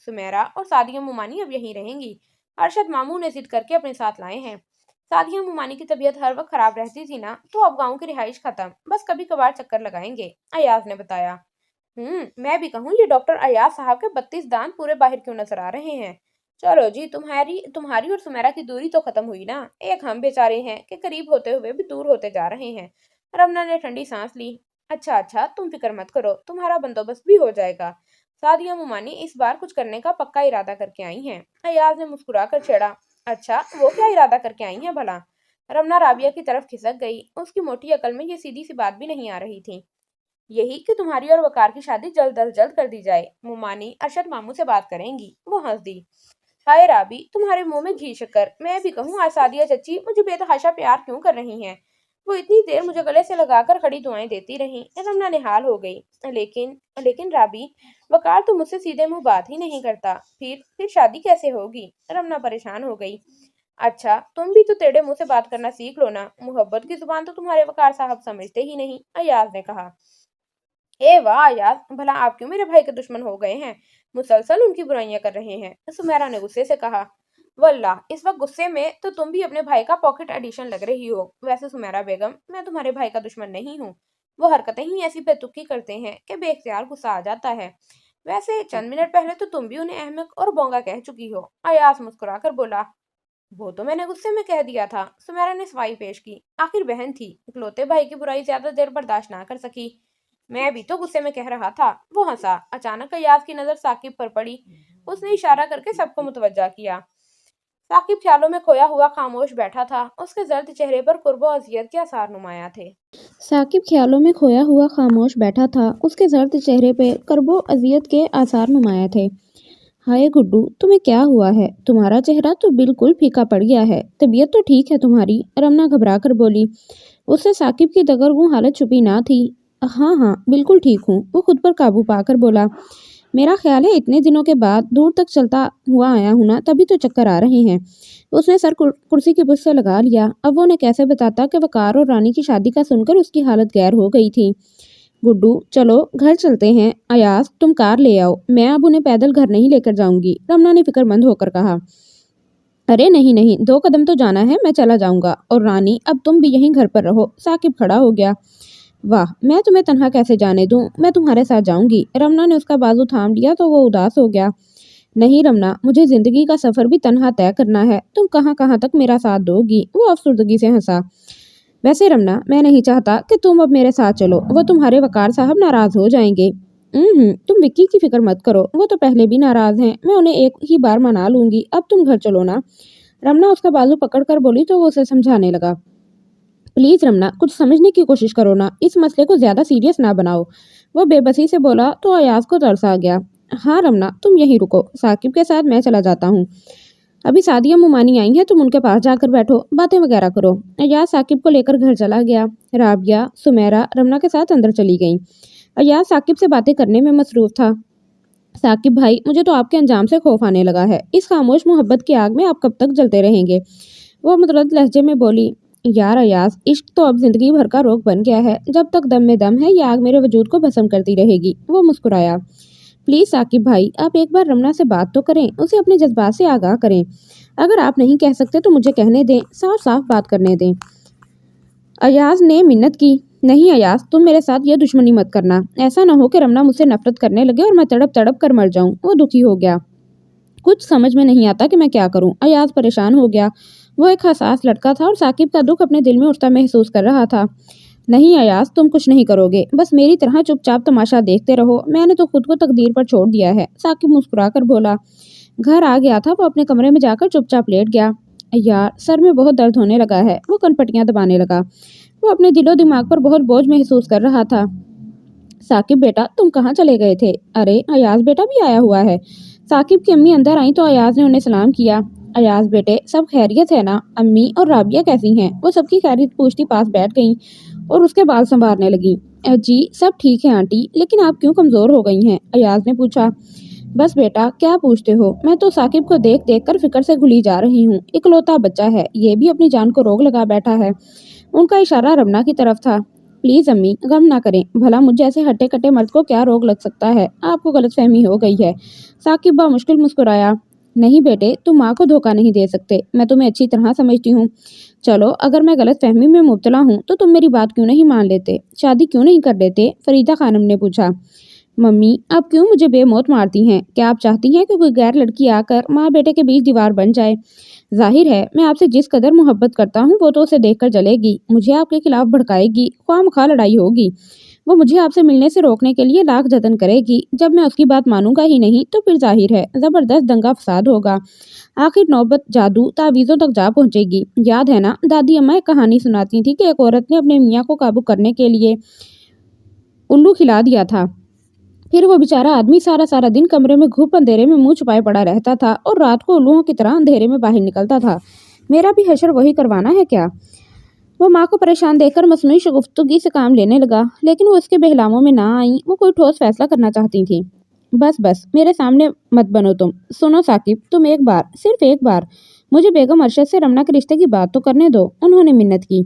सुमेरा और सादिया मुमानी अब यहीं रहेंगी। अरशद मामू ने जिद करके अपने साथ लाए हैं। सादिया मुमानी की तबीयत हर वक्त खराब रहती थी ना, तो अब गाँव की रिहाइश खत्म, बस कभी कभार चक्कर लगाएंगे, अयाज ने बताया। मैं भी कहूँ ये डॉक्टर अयाज साहब के 32 दांत पूरे बाहर क्यों नजर आ रहे हैं। चलो जी, तुम्हारी तुम्हारी और सुमेरा की दूरी तो खत्म हुई ना, एक हम बेचारे हैं कि करीब होते हुए भी दूर होते जा रहे हैं। रमना ने ठंडी सांस ली। अच्छा अच्छा, तुम फिक्र मत करो, तुम्हारा बंदोबस्त भी हो जाएगा। सादिया मुमानी इस बार कुछ करने का पक्का इरादा करके आई हैं। अयाज ने मुस्कुरा कर छेड़ा। अच्छा, वो क्या इरादा करके आई हैं भला। रमना राबिया की तरफ खिसक गई। उसकी मोटी अकल में ये सीधी सी बात भी नहीं आ रही थी। यही कि तुम्हारी और वकार की शादी जल्द अज जल्द कर दी जाए, मुमानी अरशद मामू से बात करेंगी। वो हंस दी। हाय राबी, तुम्हारे मुंह में घी शक्कर। मैं भी कहूँ आज सादिया चची मुझे बेतहाशा प्यार क्यों कर रही हैं। वो इतनी देर मुझे गले से लगाकर खड़ी दुआएं देती रही। रमना निहाल हो गई। लेकिन लेकिन राबी, वकार तो मुझसे सीधे मुंह बात ही नहीं करता, फिर शादी कैसे होगी। रमना परेशान हो गई। अच्छा, तुम भी तो टेढ़े मुंह से बात करना सीख लो ना, मोहब्बत की जुबान तो तुम्हारे वकार साहब समझते ही नहीं, अयाज ने कहा। ए वाह यार, भला आप क्यों मेरे भाई के दुश्मन हो गए हैं, मुसलसल उनकी बुराइयां कर रहे हैं, सुमेरा ने गुस्से से कहा। वल्लाह, इस वक्त गुस्से में तो तुम भी अपने भाई का पॉकेट एडिशन लग रही हो। वैसे सुमेरा बेगम, मैं तुम्हारे भाई का दुश्मन नहीं हूँ। वो हरकतें ही ऐसी बेतुकी करते हैं कि बेख्तियार गुस्सा आ जाता है। वैसे चंद मिनट पहले तो तुम भी उन्हें अहमक और बोंगा कह चुकी हो, अयास मुस्कुराकर बोला। वो तो मैंने गुस्से में कह दिया था, सुमेरा ने सफाई पेश की। आखिर बहन थी, इकलौते भाई की बुराई ज्यादा देर बर्दाश्त ना कर सकी। मैं भी तो गुस्से में कह रहा था। वो हंसा। अचानक अय्याज की नजर साकिब पर पड़ी। उसने इशारा करके सबको मुतवज्जा किया। साकिब ख्यालों में खोया हुआ खामोश बैठा था। उसके जर्द चेहरे पर कुर्ब और अजियत के आसार नुमाया थे। साकिब ख्यालों में खोया हुआ खामोश बैठा था। उसके जर्द चेहरे पे कर्बो अजियत के आसार नुमाया थे। हाय गुड्डू, तुम्हें क्या हुआ है? तुम्हारा चेहरा तो बिल्कुल फीका पड़ गया है। तबीयत तो ठीक है तुम्हारी? रमना घबरा कर बोली। उससे साकिब की दगरगूं हालत छुपी ना थी। हाँ हाँ, बिल्कुल ठीक हूँ, वो खुद पर काबू पाकर बोला। मेरा ख्याल है इतने दिनों के बाद दूर तक चलता हुआ आया हूँ ना, तभी तो चक्कर आ रहे हैं। उसने सर कुर्सी की पुष्ट से लगा लिया। अब वो उन्हें कैसे बताता कि वकार और रानी की शादी का सुनकर उसकी हालत गैर हो गई थी। गुड्डू, चलो घर चलते हैं। अयाज, तुम कार ले आओ, मैं अब उन्हें पैदल घर नहीं लेकर जाऊंगी, रमना ने फिक्रमंद होकर कहा। अरे नहीं नहीं, 2 कदम तो जाना है, मैं चला जाऊंगा। और रानी, अब तुम भी यहीं घर पर रहो। साकिब खड़ा हो गया। वाह, मैं तुम्हें तन्हा कैसे जाने दूं, मैं तुम्हारे साथ जाऊंगी। रमना ने उसका बाजू थाम लिया तो वो उदास हो गया। नहीं रमना, मुझे जिंदगी का सफर भी तन्हा तय करना है, तुम कहाँ कहाँ तक मेरा साथ दोगी। वो अफसुर्दगी से हंसा। वैसे रमना, मैं नहीं चाहता कि तुम अब मेरे साथ चलो, वो तुम्हारे वकार साहब नाराज हो जाएंगे। तुम विक्की की फिक्र मत करो, वो तो पहले भी नाराज हैं, मैं उन्हें एक ही बार मना लूंगी। अब तुम घर चलो ना। रमना उसका बाजू पकड़ कर बोली तो वो उसे समझाने लगा। प्लीज रमना, कुछ समझने की कोशिश करो ना, इस मसले को ज्यादा सीरियस ना बनाओ। वो बेबसी से बोला तो अयाज को तरस आ गया। हाँ रमना, तुम यहीं रुको, साकिब के साथ मैं चला जाता हूँ। अभी सादिया मुमानी आई है, तुम उनके पास जाकर बैठो, बातें वगैरह करो। अयाज साकिब को लेकर घर चला गया। राबिया, सुमेरा रमना के साथ अंदर चली गईं। अयाज साकिब से बातें करने में मसरूफ था। साकिब भाई, मुझे तो आपके अंजाम से खौफ आने लगा है। इस खामोश मोहब्बत की आग में आप कब तक जलते रहेंगे? वो मुतरद्दिद लहजे में बोली। यार अयाज, इश्क तो अब जिंदगी भर का रोग बन गया है। जब तक दम में दम है, ये आग मेरे वजूद को भस्म करती रहेगी। वो मुस्कुराया। प्लीज साकिब भाई, आप एक बार रमना से बात तो करें, उसे अपने जज्बात से आगाह करें। अगर आप नहीं कह सकते तो मुझे कहने दें, साफ साफ बात करने दें। अयाज ने मिन्नत की। नहीं अयाज, तुम मेरे साथ ये दुश्मनी मत करना। ऐसा न हो कि रमना मुझसे नफरत करने लगे और मैं तड़प तड़प कर मर जाऊं। वो दुखी हो गया। कुछ समझ में नहीं आता कि मैं क्या करूं। अयाज परेशान हो गया। वो एक हसास लड़का था और साकिब का दुख अपने दिल में उठता महसूस कर रहा था। नहीं अयाज, तुम कुछ नहीं करोगे, बस मेरी तरह चुपचाप तमाशा देखते रहो। मैंने तो खुद को तकदीर पर छोड़ दिया है, साकिब मुस्कुरा कर बोला। घर आ गया था, वो अपने कमरे में जाकर चुपचाप लेट गया। यार, सर में बहुत दर्द होने लगा है। वो कनपटियां दबाने लगा। वो अपने दिलो दिमाग पर बहुत बोझ महसूस कर रहा था। साकिब बेटा, तुम कहाँ चले गए थे? अरे अयाज बेटा भी आया हुआ है। साकिब की अम्मी अंदर आई तो अयाज ने उन्हें सलाम किया। अयाज बेटे, सब खैरियत है ना? अम्मी और राबिया कैसी हैं? वो सबकी खैरियत पूछती पास बैठ गईं और उसके बाल संवारने लगी। जी सब ठीक है आंटी, लेकिन आप क्यों कमजोर हो गई हैं? अयाज ने पूछा। बस बेटा, क्या पूछते हो? मैं तो साकिब को देख देख कर फिक्र से घुली जा रही हूँ। इकलौता बच्चा है, ये भी अपनी जान को रोग लगा बैठा है। उनका इशारा रमना की तरफ था। प्लीज अम्मी, गम ना करें। भला मुझ जैसे हट्टे कट्टे मर्द को क्या रोग लग सकता है? आपको गलतफहमी हो गई है। साकिब मुश्किल मुस्कुराया। नहीं बेटे, तुम माँ को धोखा नहीं दे सकते। मैं तुम्हें अच्छी तरह समझती हूँ। चलो, अगर मैं गलतफहमी में मुब्तला हूँ तो तुम मेरी बात क्यों नहीं मान लेते? शादी क्यों नहीं कर लेते? फरीदा खानम ने पूछा। मम्मी, आप क्यों मुझे बेमौत मारती हैं? क्या आप चाहती हैं कि कोई गैर लड़की आकर माँ बेटे के बीच दीवार बन जाए? जाहिर है मैं आपसे जिस कदर मोहब्बत करता हूँ वो तो उसे देखकर जलेगी, मुझे आपके खिलाफ भड़काएगी, ख्वामखा लड़ाई होगी। वो मुझे आपसे मिलने से रोकने के लिए लाख जतन करेगी। जब मैं उसकी बात मानूंगा ही नहीं तो फिर जाहिर है जबरदस्त दंगा फसाद होगा। आखिर नौबत जादू तावीज़ों तक जा पहुंचेगी। याद है ना, दादी अम्मा एक कहानी सुनाती थी कि एक औरत ने अपने मियाँ को काबू करने के लिए उल्लू खिला दिया था। फिर वो बेचारा आदमी सारा सारा दिन कमरे में घुप अंधेरे में मुंह छुपाए पड़ा रहता था और रात को उल्लुओं की तरह अंधेरे में बाहर निकलता था। मेरा भी हशर वही करवाना है क्या? वो माँ को परेशान देखकर मसनूई शगुफ्तगी से काम लेने लगा, लेकिन वो उसके बहलावों में ना आई। वो कोई ठोस फैसला करना चाहती थी। बस बस, मेरे सामने मत बनो तुम। सुनो साकिब, तुम एक बार, सिर्फ एक बार मुझे बेगम अरशद से रमना के रिश्ते की बात तो करने दो। उन्होंने मिन्नत की।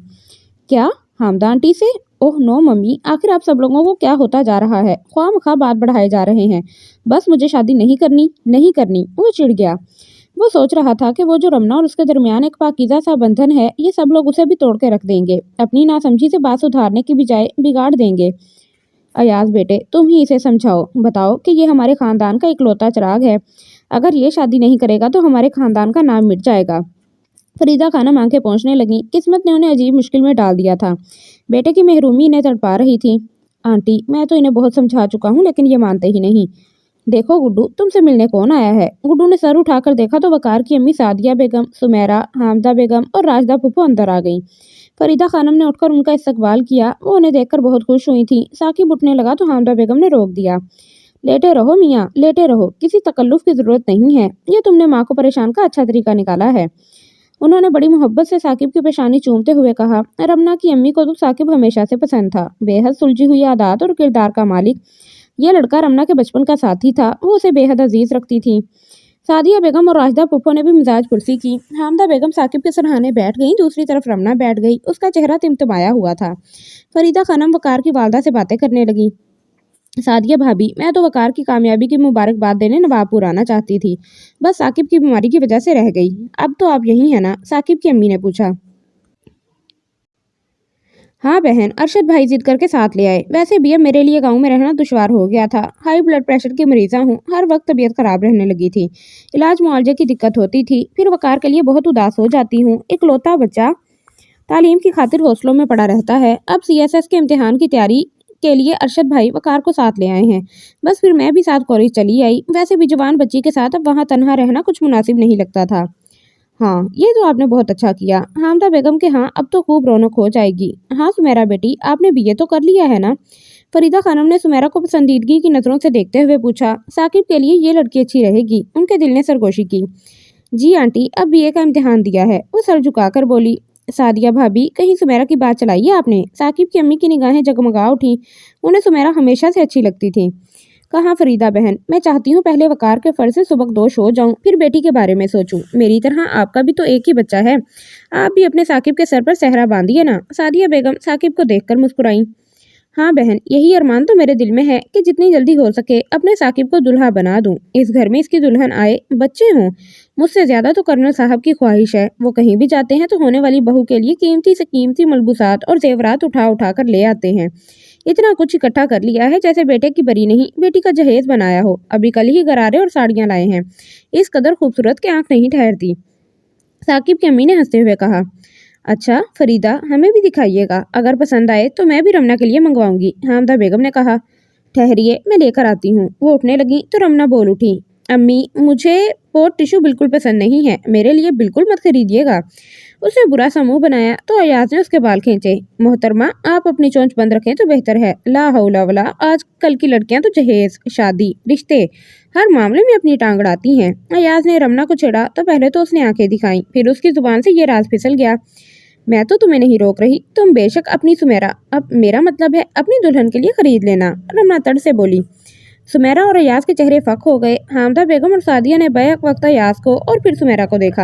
क्या? हामदा आंटी से? ओह नो मम्मी, आखिर आप सब लोगों को क्या होता जा रहा है? ख्वामखा बात बढ़ाए जा रहे हैं। बस मुझे शादी नहीं करनी, नहीं करनी। वो चिढ़ गया। वो सोच रहा था कि वो जो रमना और उसके दरमियान एक पाकीज़ा सा बंधन है, ये सब लोग उसे भी तोड़ के रख देंगे। अपनी नासमझी से बात सुधारने की बजाय बिगाड़ देंगे। अयाज बेटे, तुम ही इसे समझाओ, बताओ कि ये हमारे खानदान का इकलौता चिराग है। अगर ये शादी नहीं करेगा तो हमारे खानदान का नाम मिट जाएगा। फरीदा खानम आंखें पोंछने लगी। किस्मत ने उन्हें अजीब मुश्किल में डाल दिया था। बेटे की महरूमी इन्हें तड़पा रही थी। आंटी, मैं तो इन्हें बहुत समझा चुका हूँ लेकिन ये मानते ही नहीं। देखो गुड्डू, तुमसे मिलने कौन आया है? गुड्डू ने सर उठाकर देखा तो वकार की अम्मी सादिया बेगम, सुमेरा, हामदा बेगम और राजदा फुप्पो अंदर आ गईं। फरीदा खानम ने उठकर उनका इस्तकबाल किया। वो उन्हें देखकर बहुत खुश हुई थी। साकिब उठने लगा तो हामदा बेगम ने रोक दिया। लेटे रहो मियाँ, लेटे रहो, किसी तकल्लुफ की जरूरत नहीं है। ये तुमने माँ को परेशान का अच्छा तरीका निकाला है। उन्होंने बड़ी मोहब्बत से साकिब की पेशानी चूमते हुए कहा। रमना की अम्मी को तो साकिब हमेशा से पसंद था। बेहद सुलझी हुई आदत और किरदार का मालिक। यह लड़का रमना के बचपन का साथी था। वो उसे बेहद अजीज रखती थी। सादिया बेगम और राजदा पुप्पो ने भी मिजाज पुरसी की। हामदा बेगम साकिब के सरहाने बैठ गई, दूसरी तरफ रमना बैठ गई। उसका चेहरा तिमतिमाया हुआ था। फरीदा खानम वकार की वालदा से बातें करने लगी। सादिया भाभी, मैं तो वकार की कामयाबी की मुबारकबाद देने नवाबपुर आना चाहती थी, बस साकिब की बीमारी की वजह से रह गई। अब तो आप यही है ना? साकिब की अम्मी ने पूछा। हाँ बहन, अरशद भाई जिद करके साथ ले आए। वैसे भी अब मेरे लिए गांव में रहना दुश्वार हो गया था। हाई ब्लड प्रेशर की मरीजा हूँ, हर वक्त तबीयत खराब रहने लगी थी। इलाज मुआवजे की दिक्कत होती थी। फिर वकार के लिए बहुत उदास हो जाती हूँ। इकलौता बच्चा तालीम की खातिर हौसलों में पड़ा रहता है। अब CSS के इम्तिहान की तैयारी के लिए अरशद भाई वकार को साथ ले आए हैं। बस फिर मैं भी साथ कॉलेज चली आई। वैसे भी जवान बच्ची के साथ अब वहाँ तनहा रहना कुछ मुनासिब नहीं लगता था। हाँ, ये तो आपने बहुत अच्छा किया। हामदा बेगम के हाँ, अब तो खूब रौनक हो जाएगी। हाँ सुमेरा बेटी, आपने BA तो कर लिया है ना? फरीदा खानम ने सुमेरा को पसंदीदगी की नज़रों से देखते हुए पूछा। साकिब के लिए ये लड़की अच्छी रहेगी, उनके दिल ने सरगोशी की। जी आंटी, अब BA का इम्तिहान दिया है। वो सर झुकाकर बोली। सादिया भाभी, कहीं सुमेरा की बात चलाई है आपने? साकिब की अम्मी की निगाहें जगमगा उठी। उन्हें सुमेरा हमेशा से अच्छी लगती थी। कहाँ फरीदा बहन, मैं चाहती हूँ पहले वकार के फर्ज से सुबकदोश हो जाऊँ, फिर बेटी के बारे में सोचूं। मेरी तरह आपका भी तो एक ही बच्चा है। आप भी अपने साकिब के सर पर सहरा बांधिए ना। सादिया बेगम साकिब को देखकर मुस्कुराई। हाँ बहन, यही अरमान तो मेरे दिल में है कि जितनी जल्दी हो सके अपने साकिब को दुल्हा बना दूं। इस घर में इसकी दुल्हन आए, बच्चे हों। मुझसे ज्यादा तो कर्नल साहब की ख्वाहिश है। वो कहीं भी जाते हैं तो होने वाली बहू के लिए कीमती से कीमती मलबूसात और जेवरात उठा उठा कर ले आते हैं। इतना कुछ इकट्ठा कर लिया है जैसे बेटे की बरी नहीं, बेटी का जहेज बनाया हो। अभी कल ही गरारे और साड़ियाँ लाए हैं। इस कदर खूबसूरत कि आंख नहीं ठहरती। साकिब की अम्मी ने हंसते हुए कहा। अच्छा फरीदा, हमें भी दिखाइएगा। अगर पसंद आए तो मैं भी रमना के लिए मंगवाऊंगी। हामदा बेगम ने कहा। ठहरिए, मैं लेकर आती हूँ। वो उठने लगी तो रमना बोल उठी। अम्मी, मुझे पोट टिश्यू बिल्कुल पसंद नहीं है, मेरे लिए बिल्कुल मत खरीदिएगा। उसने बुरा सा मुंह बनाया तो अयाज ने उसके बाल खींचे। मोहतरमा, आप अपनी चोंच बंद रखें तो बेहतर है। ला हौला वला, आज कल की लड़कियां तो जहेज, शादी, रिश्ते, हर मामले में अपनी टांग अड़ाती हैं। अयाज ने रमना को छेड़ा तो पहले तो उसने आंखें दिखाई, फिर उसकी जुबान से ये राज फिसल गया। मैं तो तुम्हें नहीं रोक रही, तुम बेशक अपनी सुमेरा, अब मेरा मतलब है अपनी दुल्हन के लिए खरीद लेना। रमना तड़ से बोली। सुमेरा और अयाज के चेहरे फक हो गए। हामदा बेगम और सादिया ने बैक वक्त अयाज को और फिर सुमेरा को देखा।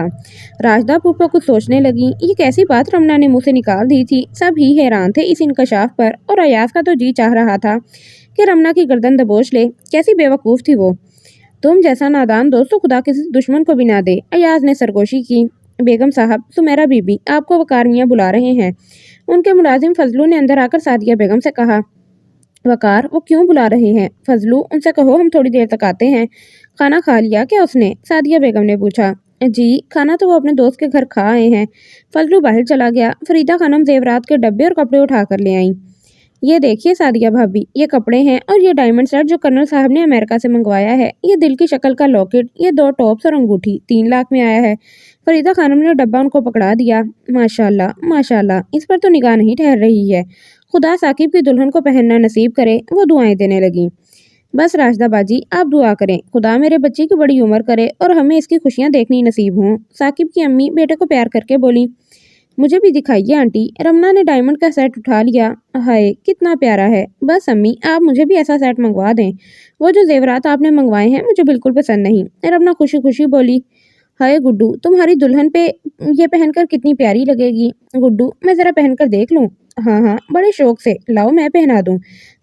राजदा फूफा कुछ सोचने लगी। ये कैसी बात रमना ने मुंह से निकाल दी थी। सब ही हैरान थे इस इंकशाफ पर, और अयाज का तो जी चाह रहा था कि रमना की गर्दन दबोच ले। कैसी बेवकूफ़ थी वो। तुम जैसा नादान दोस्त तो खुदा किसी दुश्मन को भी ना दे। अयाज ने सरगोशी की। बेगम साहब, सुमेरा बीबी आपको वकार मियाँ बुला रहे हैं। उनके मुलाजिम फजलू ने अंदर आकर सादिया बेगम से कहा। वकार, वो क्यों बुला रहे हैं? फजलू, उनसे कहो हम थोड़ी देर तक आते हैं। खाना खा लिया क्या उसने? सादिया बेगम ने पूछा। जी, खाना तो वो अपने दोस्त के घर खा आए हैं। फजलू बाहर चला गया। फरीदा खानम जेवरात के डब्बे और कपड़े उठा कर ले आई। ये देखिए सादिया भाभी, ये कपड़े हैं और ये डायमंड सेट जो कर्नल साहब ने अमेरिका से मंगवाया है। ये दिल की शक्ल का लॉकेट, ये 2 टॉप्स और अंगूठी 3 लाख में आया है। फरीदा खानम ने डब्बा उनको पकड़ा दिया। माशाल्लाह माशाल्लाह, इस पर तो निगाह नहीं ठहर रही है। खुदा साकिब की दुल्हन को पहनना नसीब करे। वो दुआएं देने लगी। बस राशदा बाजी, आप दुआ करें खुदा मेरे बच्चे की बड़ी उम्र करे और हमें इसकी खुशियां देखनी नसीब हों। साकिब की अम्मी बेटे को प्यार करके बोली। मुझे भी दिखाइए आंटी। रमना ने डायमंड का सेट उठा लिया। हाय कितना प्यारा है। बस अम्मी, आप मुझे भी ऐसा सेट मंगवा दें। वो जो जेवरात आपने मंगवाए हैं मुझे बिल्कुल पसंद नहीं। रमना खुशी खुशी बोली। हाय गुड्डू, तुम्हारी दुल्हन पे ये पहनकर कितनी प्यारी लगेगी। गुड्डू, मैं ज़रा पहनकर देख लूँ? हाँ हाँ, बड़े शौक से। लाओ मैं पहना दूँ।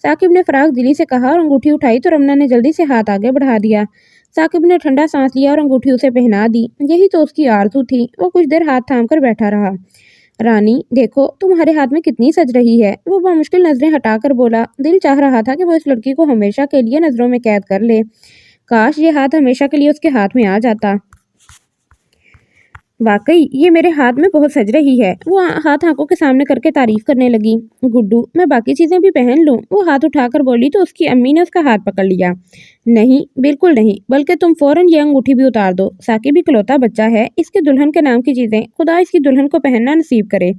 साकिब ने फराक दिली से कहा और अंगूठी उठाई तो रमना ने जल्दी से हाथ आगे बढ़ा दिया। साकिब ने ठंडा सांस लिया और अंगूठी उसे पहना दी। यही तो उसकी आरज़ू थी। वो कुछ देर हाथ थाम कर बैठा रहा। रानी, देखो तुम्हारे हाथ में कितनी सज रही है। वो बामुश्किल नजरें हटाकर बोला। दिल चाह रहा था कि वो इस लड़की को हमेशा के लिए नजरों में कैद कर ले। काश ये हाथ हमेशा के लिए उसके हाथ में आ जाता। वाकई ये मेरे हाथ में बहुत सज रही है। वो हाथ आंखों के सामने करके तारीफ करने लगी। गुड्डू, मैं बाकी चीजें भी पहन लूं? वो हाथ उठाकर बोली तो उसकी अम्मी ने उसका हाथ पकड़ लिया। नहीं, बिल्कुल नहीं, बल्कि तुम फौरन ये अंगूठी भी उतार दो। साकिब इकलौता बच्चा है, इसके दुल्हन के नाम की चीजें खुदा इसकी दुल्हन को पहनना नसीब करे।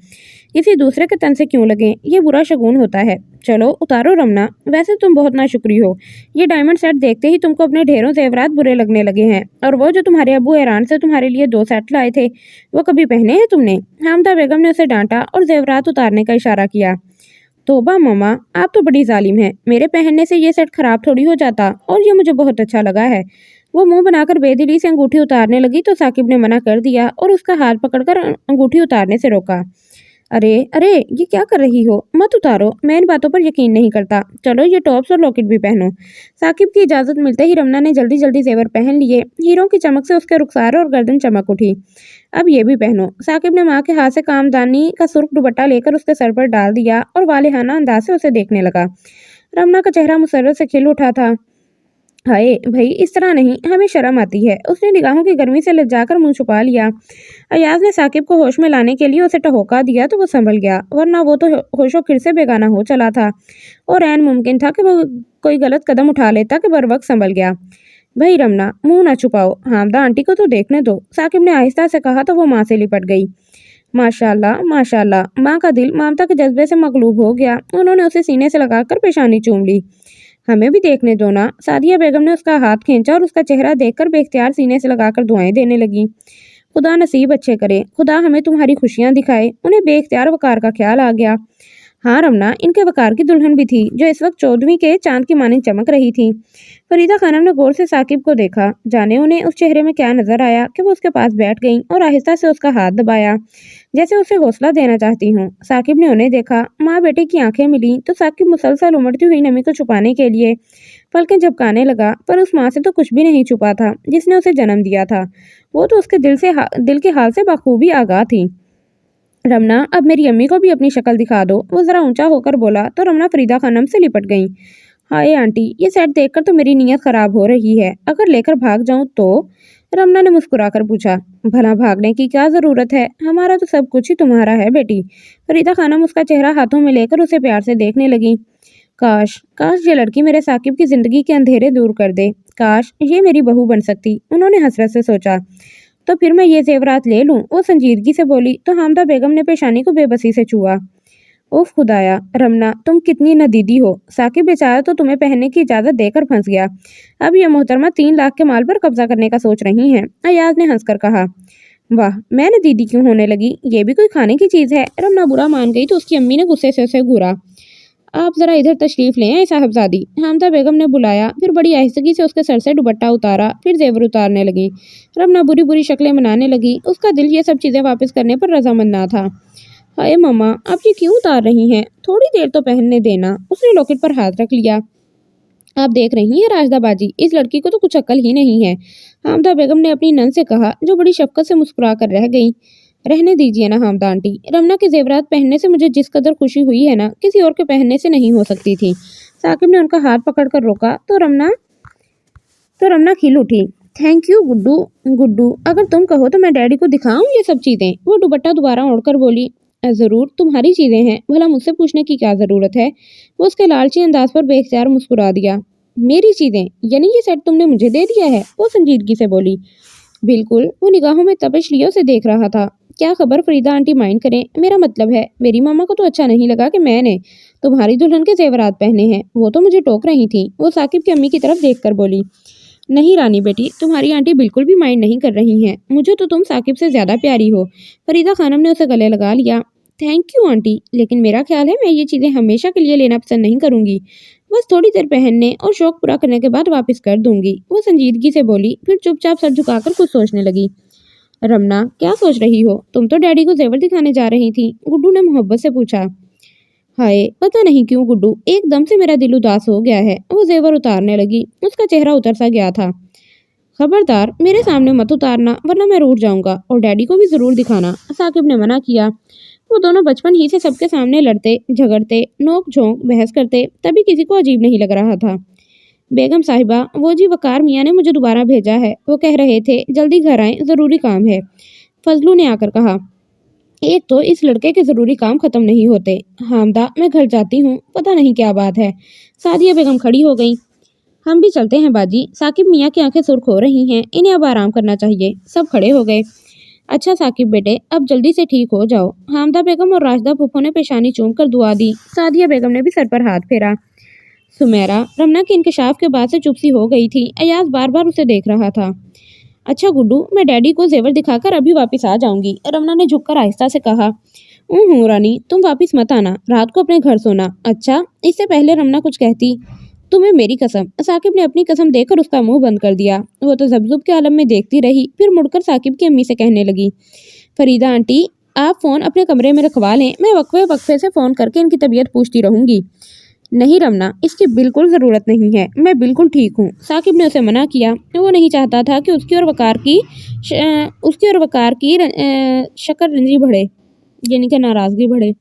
किसी दूसरे के तन से क्यों लगे, ये बुरा शगुन होता है। चलो उतारो रमना। वैसे तुम बहुत नाशुक्री हो। ये डायमंड सेट देखते ही तुमको अपने ढेरों जेवरात बुरे लगने लगे हैं। और वो जो तुम्हारे अब्बू ईरान से तुम्हारे लिए 2 सेट लाए थे, वो कभी पहने हैं तुमने? हामदा बेगम ने उसे डांटा और जेवरात उतारने का इशारा किया। तोबा ममा, आप तो बड़ी जालिम हैं। मेरे पहनने से ये सेट खराब थोड़ी हो जाता, और ये मुझे बहुत अच्छा लगा है। वो मुंह बनाकर बेदिली से अंगूठी उतारने लगी तो साकिब ने मना कर दिया और उसका हाथ पकड़कर अंगूठी उतारने से रोका। अरे अरे, ये क्या कर रही हो? मत उतारो, मैं इन बातों पर यकीन नहीं करता। चलो ये टॉप्स और लॉकेट भी पहनो। साकिब की इजाज़त मिलते ही रमना ने जल्दी जल्दी जेवर पहन लिए। हीरों की चमक से उसके रुखसार और गर्दन चमक उठी। अब ये भी पहनो। साकिब ने माँ के हाथ से कामदानी का सुर्ख दुपट्टा लेकर उसके सर पर डाल दिया और वालेहाना अंदाज से उसे देखने लगा। रमना का चेहरा मुसर्रत से खिल उठा था। हाय भाई, इस तरह नहीं, हमें शर्म आती है। उसने निगाहों की गर्मी से लज्जाकर मुंह छुपा लिया। अयाज ने साकिब को होश में लाने के लिए उसे टहोका दिया तो वो संभल गया, वरना वो तो होशो खिर से बेगाना हो चला था और ऐन मुमकिन था कि वो कोई गलत कदम उठा लेता कि बर वक्त संभल गया। भाई रमना, मुंह ना छुपाओ, हामदा आंटी को तो देखने दो, साकिब ने आहिस्ता से कहा तो वो माँ से लिपट गई। माशाल्लाह माशाल्लाह, माँ का दिल ममता के जज्बे से मगलूब हो गया। उन्होंने उसे सीने से लगाकर पेशानी चूम ली। हमें भी देखने दो ना। सादिया बेगम ने उसका हाथ खींचा और उसका चेहरा देखकर बेख्तियार सीने से लगाकर दुआएं देने लगी। खुदा नसीब अच्छे करे, खुदा हमें तुम्हारी खुशियां दिखाए। उन्हें बेख्तियार वकार का ख्याल आ गया। हाँ रमना, इनके वकार की दुल्हन भी थी जो इस वक्त 14वीं के चांद की मानिंद चमक रही थी। फरीदा खानम ने गौर से साकिब को देखा। जाने उन्हें उस चेहरे में क्या नजर आया कि वो उसके पास बैठ गईं और आहिस्ता से उसका हाथ दबाया, जैसे उसे हौसला देना चाहती हूँ। साकिब ने उन्हें देखा। माँ बेटे की आंखें मिली तो साकिब मुसलसल उमड़ती हुई नमी को छुपाने के लिए पलकें झपकाने लगा, पर उस माँ से तो कुछ भी नहीं छुपा था जिसने उसे जन्म दिया था। वो तो उसके दिल के हाल से बखूबी आगाह थी। रमना, अब मेरी अम्मी को भी अपनी शक्ल दिखा दो। वो जरा ऊंचा होकर बोला तो रमना फरीदा खानम से लिपट गई। हाय आंटी, ये सेट देखकर तो मेरी नीयत खराब हो रही है। अगर लेकर भाग जाऊं तो? रमना ने मुस्कुराकर पूछा। भला भागने की क्या जरूरत है, हमारा तो सब कुछ ही तुम्हारा है बेटी। फरीदा खानम उसका चेहरा हाथों में लेकर उसे प्यार से देखने लगी। काश काश ये लड़की मेरे साकिब की जिंदगी के अंधेरे दूर कर दे। काश ये मेरी बहू बन सकती, उन्होंने हसरत से सोचा। तो फिर मैं ये जेवरात ले लूं? वो संजीदगी से बोली तो हामदा बेगम ने पेशानी को बेबसी से छुआ। उफ खुदाया, रमना तुम कितनी नदीदी हो। साकिब बेचारा तो तुम्हें पहनने की इजाजत देकर फंस गया। अब यह मोहतरमा 3 लाख के माल पर कब्जा करने का सोच रही हैं। अयाज ने हंसकर कहा। वाह, मैं नदीदी क्यों होने लगी? ये भी कोई खाने की चीज है? रमना बुरा मान गई तो उसकी अम्मी ने गुस्से से उसे घूरा। आप जरा इधर तशरीफ ले आए साहबजादी, हामिदा बेगम ने बुलाया। फिर बड़ी आहिस्तगी से उसके सर से दुपट्टा उतारा, फिर जेवर उतारने लगी। रमना बुरी बुरी शक्लें बनाने लगी। उसका दिल ये सब चीज़ें वापस करने पर रजामंद ना था। हाय मम्मा, आप ये क्यों उतार रही हैं? थोड़ी देर तो पहनने देना। उसने लॉकेट पर हाथ रख लिया। आप देख रही हैं राजदा बाजी, इस लड़की को तो कुछ अक्ल ही नहीं है, हामिदा बेगम ने अपनी नन से कहा, जो बड़ी शफकत से मुस्कुरा कर रह गई। रहने दीजिए ना हामिदा आंटी, रमना के जेवरात पहनने से मुझे जिस कदर खुशी हुई है ना, किसी और के पहनने से नहीं हो सकती थी। साकिब ने उनका हाथ पकड़कर रोका तो रमना खिल उठी। Thank you Guddu. गुड्डू, अगर तुम कहो तो मैं डैडी को दिखाऊं ये सब चीज़ें? वो दुपट्टा दोबारा ओढ़कर बोली। ज़रूर, तुम्हारी चीज़ें हैं, भला मुझसे पूछने की क्या ज़रूरत है? वो उसके लालची अंदाज पर बेख्तियार मुस्कुरा दिया। मेरी चीज़ें? यानी ये सेट तुमने मुझे दे दिया है? वो संजीदगी से बोली। बिल्कुल। वो निगाहों में तपिश लिए उसे देख रहा था। क्या खबर फरीदा आंटी माइंड करें, मेरा मतलब है मेरी मामा को तो अच्छा नहीं लगा कि मैंने तुम्हारी दुल्हन के जेवरात पहने हैं। वो तो मुझे टोक रही थी। वो साकिब की अम्मी की तरफ देखकर बोली। नहीं रानी बेटी, तुम्हारी आंटी बिल्कुल भी माइंड नहीं कर रही हैं। मुझे तो तुम साकिब से ज़्यादा प्यारी हो। फरीदा खानम ने उसे गले लगा लिया। थैंक यू आंटी, लेकिन मेरा ख्याल है मैं ये चीज़ें हमेशा के लिए लेना पसंद नहीं करूँगी। बस थोड़ी देर पहनने और शौक पूरा करने के बाद वापस कर दूंगी। वो संजीदगी से बोली, फिर चुपचाप सर झुकाकर कुछ सोचने लगी। रमना, क्या सोच रही हो? तुम तो डैडी को जेवर दिखाने जा रही थी, गुड्डू ने मोहब्बत से पूछा। हाय, पता नहीं क्यों गुड्डू, एकदम से मेरा दिल उदास हो गया है। वो जेवर उतारने लगी। उसका चेहरा उतर सा गया था। खबरदार मेरे सामने मत उतारना, वरना मैं रूठ जाऊंगा, और डैडी को भी जरूर दिखाना, साकिब ने मना किया। वो दोनों बचपन ही से सबके सामने लड़ते झगड़ते, नोक झोंक बहस करते, तभी किसी को अजीब नहीं लग रहा था। बेगम साहिबा, वो जी वकार मियाँ ने मुझे दोबारा भेजा है। वो कह रहे थे जल्दी घर आएं, ज़रूरी काम है। फजलू ने आकर कहा। एक तो इस लड़के के ज़रूरी काम ख़त्म नहीं होते। हामदा, मैं घर जाती हूँ, पता नहीं क्या बात है। सादिया बेगम खड़ी हो गई। हम भी चलते हैं बाजी। साकिब मियाँ की आंखें सुर्ख हो रही हैं, इन्हें अब आराम करना चाहिए। सब खड़े हो गए। अच्छा साकिब बेटे, अब जल्दी से ठीक हो जाओ। हामदा बेगम और राशदा फूफो ने पेशानी चूम कर दुआ दी। सादिया बेगम ने भी सर पर हाथ फेरा। सुमेरा, रमना के इंकशाफ के बाद से चुप सी हो गई थी। अयाज बार बार उसे देख रहा था। अच्छा गुड्डू, मैं डैडी को जेवर दिखाकर अभी वापस आ जाऊंगी, रमना ने झुककर आहिस्ता से कहा। रानी, तुम वापस मत आना, रात को अपने घर सोना। अच्छा, इससे पहले रमना कुछ कहती। तुम्हें मेरी कसम। साकिब ने अपनी कसम देकर उसका मुंह बंद कर दिया। वो तो जबजुब के आलम में देखती रही, फिर मुड़कर साकिब की अम्मी से कहने लगी। फरीदा आंटी, आप फ़ोन अपने कमरे में रखवा लें, मैं वक्फे वक्फे से फ़ोन करके इनकी तबीयत पूछती रहूंगी। नहीं रमना, इसकी बिल्कुल ज़रूरत नहीं है, मैं बिल्कुल ठीक हूँ, साकिब ने उसे मना किया। वो नहीं चाहता था कि उसकी और वकार की शक्र रंजी बढ़े, यानी कि नाराज़गी बढ़े।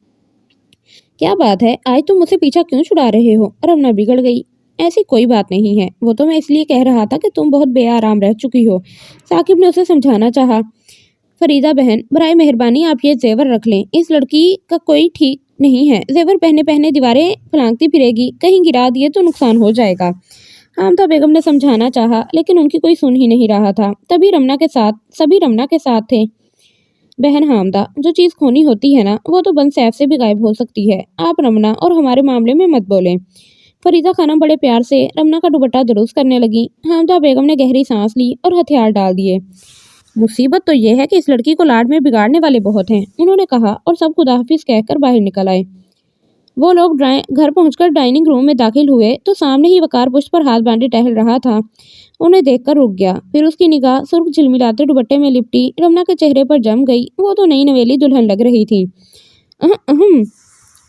क्या बात है, आज तुम मुझसे पीछा क्यों छुड़ा रहे हो? रमना बिगड़ गई। ऐसी कोई बात नहीं है, वो तो मैं इसलिए कह रहा था कि तुम बहुत बेआराम रह चुकी हो, साकिब ने उसे समझाना चाहा। फरीदा बहन, बराए मेहरबानी आप ये जेवर रख लें, इस लड़की का कोई ठीक नहीं है। जेवर पहने पहने दीवारें फलांगती फिरेगी, कहीं गिरा दिए तो नुकसान हो जाएगा। हामिदा बेगम ने समझाना चाहा, लेकिन उनकी कोई सुन ही नहीं रहा था। सभी रमना के साथ थे। बहन हामिदा, जो चीज़ खोनी होती है ना, वो तो बंद सैफ से भी गायब हो सकती है। आप रमना और हमारे मामले में मत बोलें। फरीदा खानम बड़े प्यार से रमना का दुपट्टा दुरुस्त करने लगी। हामिदा बेगम ने गहरी सांस ली और हथियार डाल दिए। मुसीबत तो यह है कि इस लड़की को लाड में बिगाड़ने वाले बहुत हैं, उन्होंने कहा, और सब खुदाहाफिज कहकर बाहर निकल आए। वो लोग घर पहुंचकर डाइनिंग रूम में दाखिल हुए तो सामने ही वकार पुष्ट पर हाथ बांधे टहल रहा था। उन्हें देखकर रुक गया। फिर उसकी निगाह सुर्ख झिलमिलाते दुपट्टे में लिपटी रमना के चेहरे पर जम गई। वो तो नई नवेली दुल्हन लग रही थी।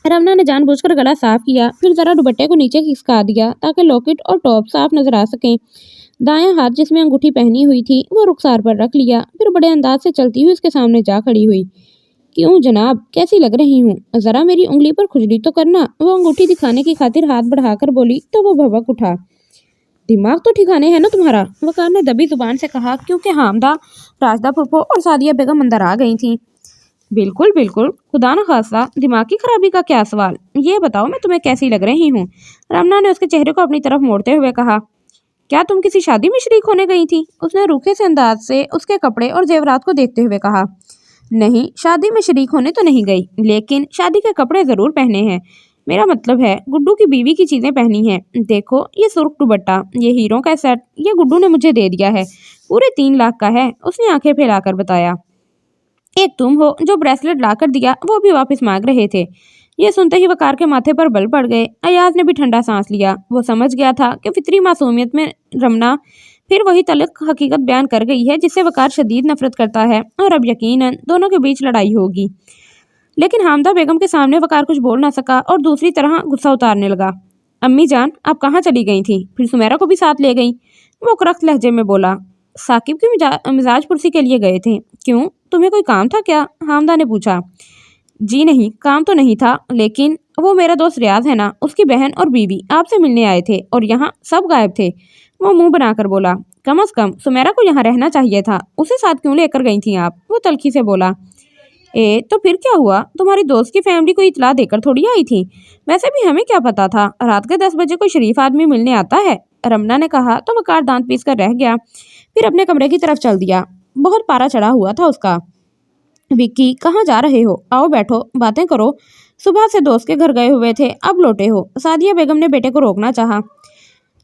रमना ने जानबूझकर गला साफ किया, फिर जरा दुपट्टे को नीचे खिसका दिया ताकि लॉकेट और टॉप साफ नजर आ सकें। दायां हाथ जिसमें अंगूठी पहनी हुई थी वो रुखसार पर रख लिया, फिर बड़े अंदाज से चलती हुई उसके सामने जा खड़ी हुई। क्यों जनाब, कैसी लग रही हूँ? जरा मेरी उंगली पर खुजली तो करना, वो अंगूठी दिखाने की खातिर हाथ बढ़ाकर बोली तो वो भभक उठा। दिमाग तो ठिकाने है ना तुम्हारा, वकार ने दबी जुबान से कहा, क्योंकि हामिदा, राजदा फूफो और सादिया बेगम अंदर आ गई थीं। बिल्कुल बिल्कुल, खुदा न खासा, दिमाग की खराबी का क्या सवाल। ये बताओ मैं तुम्हें कैसी लग रही हूँ? रमना ने उसके चेहरे को अपनी तरफ मोड़ते हुए कहा। क्या तुम किसी शादी में शरीक होने गई थी? उसने रूखे से अंदाज से उसके कपड़े और जेवरात को देखते हुए कहा। नहीं, शादी में शरीक होने तो नहीं गई, लेकिन शादी के कपड़े जरूर पहने हैं। मेरा मतलब है गुड्डू की बीवी की चीजें पहनी हैं। देखो ये सुर्ख दुपट्टा, ये हीरों का सेट, ये गुड्डू ने मुझे दे दिया है, पूरे 3 लाख का है, उसने आंखें फैलाकर बताया। एक तुम हो जो ब्रेसलेट लाकर दिया, वो भी वापस मांग रहे थे। ये सुनते ही वकार के माथे पर बल पड़ गए। अयाज ने भी ठंडा सांस लिया। वो समझ गया था कि फितरी मासूमियत में रमना फिर वही तल्ख हकीकत बयान कर गई है जिससे वकार शदीद नफरत करता है और अब यकीनन दोनों के बीच लड़ाई होगी। लेकिन हामदा बेगम के सामने वकार कुछ बोल ना सका और दूसरी तरह गुस्सा उतारने लगा। अम्मी जान, आप कहाँ चली गई थी? फिर सुमेरा को भी साथ ले गई? वो करख्त लहजे में बोला। साकिब की मिजाज पुरसी के लिए गए थे। क्यों, तुम्हें कोई काम था क्या? हामदा ने पूछा। जी नहीं, काम तो नहीं था, लेकिन वो मेरा दोस्त रियाज है ना, उसकी बहन और बीवी आपसे मिलने आए थे और यहाँ सब गायब थे। वो मुंह बनाकर बोला। कम से कम सुमेरा को यहाँ रहना चाहिए था, उसे साथ क्यों लेकर गई थी आप? वो तल्खी से बोला। तो फिर क्या हुआ? तुम्हारी दोस्त की फैमिली को इतला देकर थोड़ी आई थी। वैसे भी हमें क्या पता था रात के 10 बजे कोई शरीफ आदमी मिलने आता है, रमना ने कहा तो वकार दांत पीस कर रह गया। फिर अपने कमरे की तरफ चल दिया। बहुत पारा चढ़ा हुआ था उसका। विक्की, कहाँ जा रहे हो? आओ बैठो, बातें करो। सुबह से दोस्त के घर गए हुए थे, अब लौटे हो? सादिया बेगम ने बेटे को रोकना चाहा।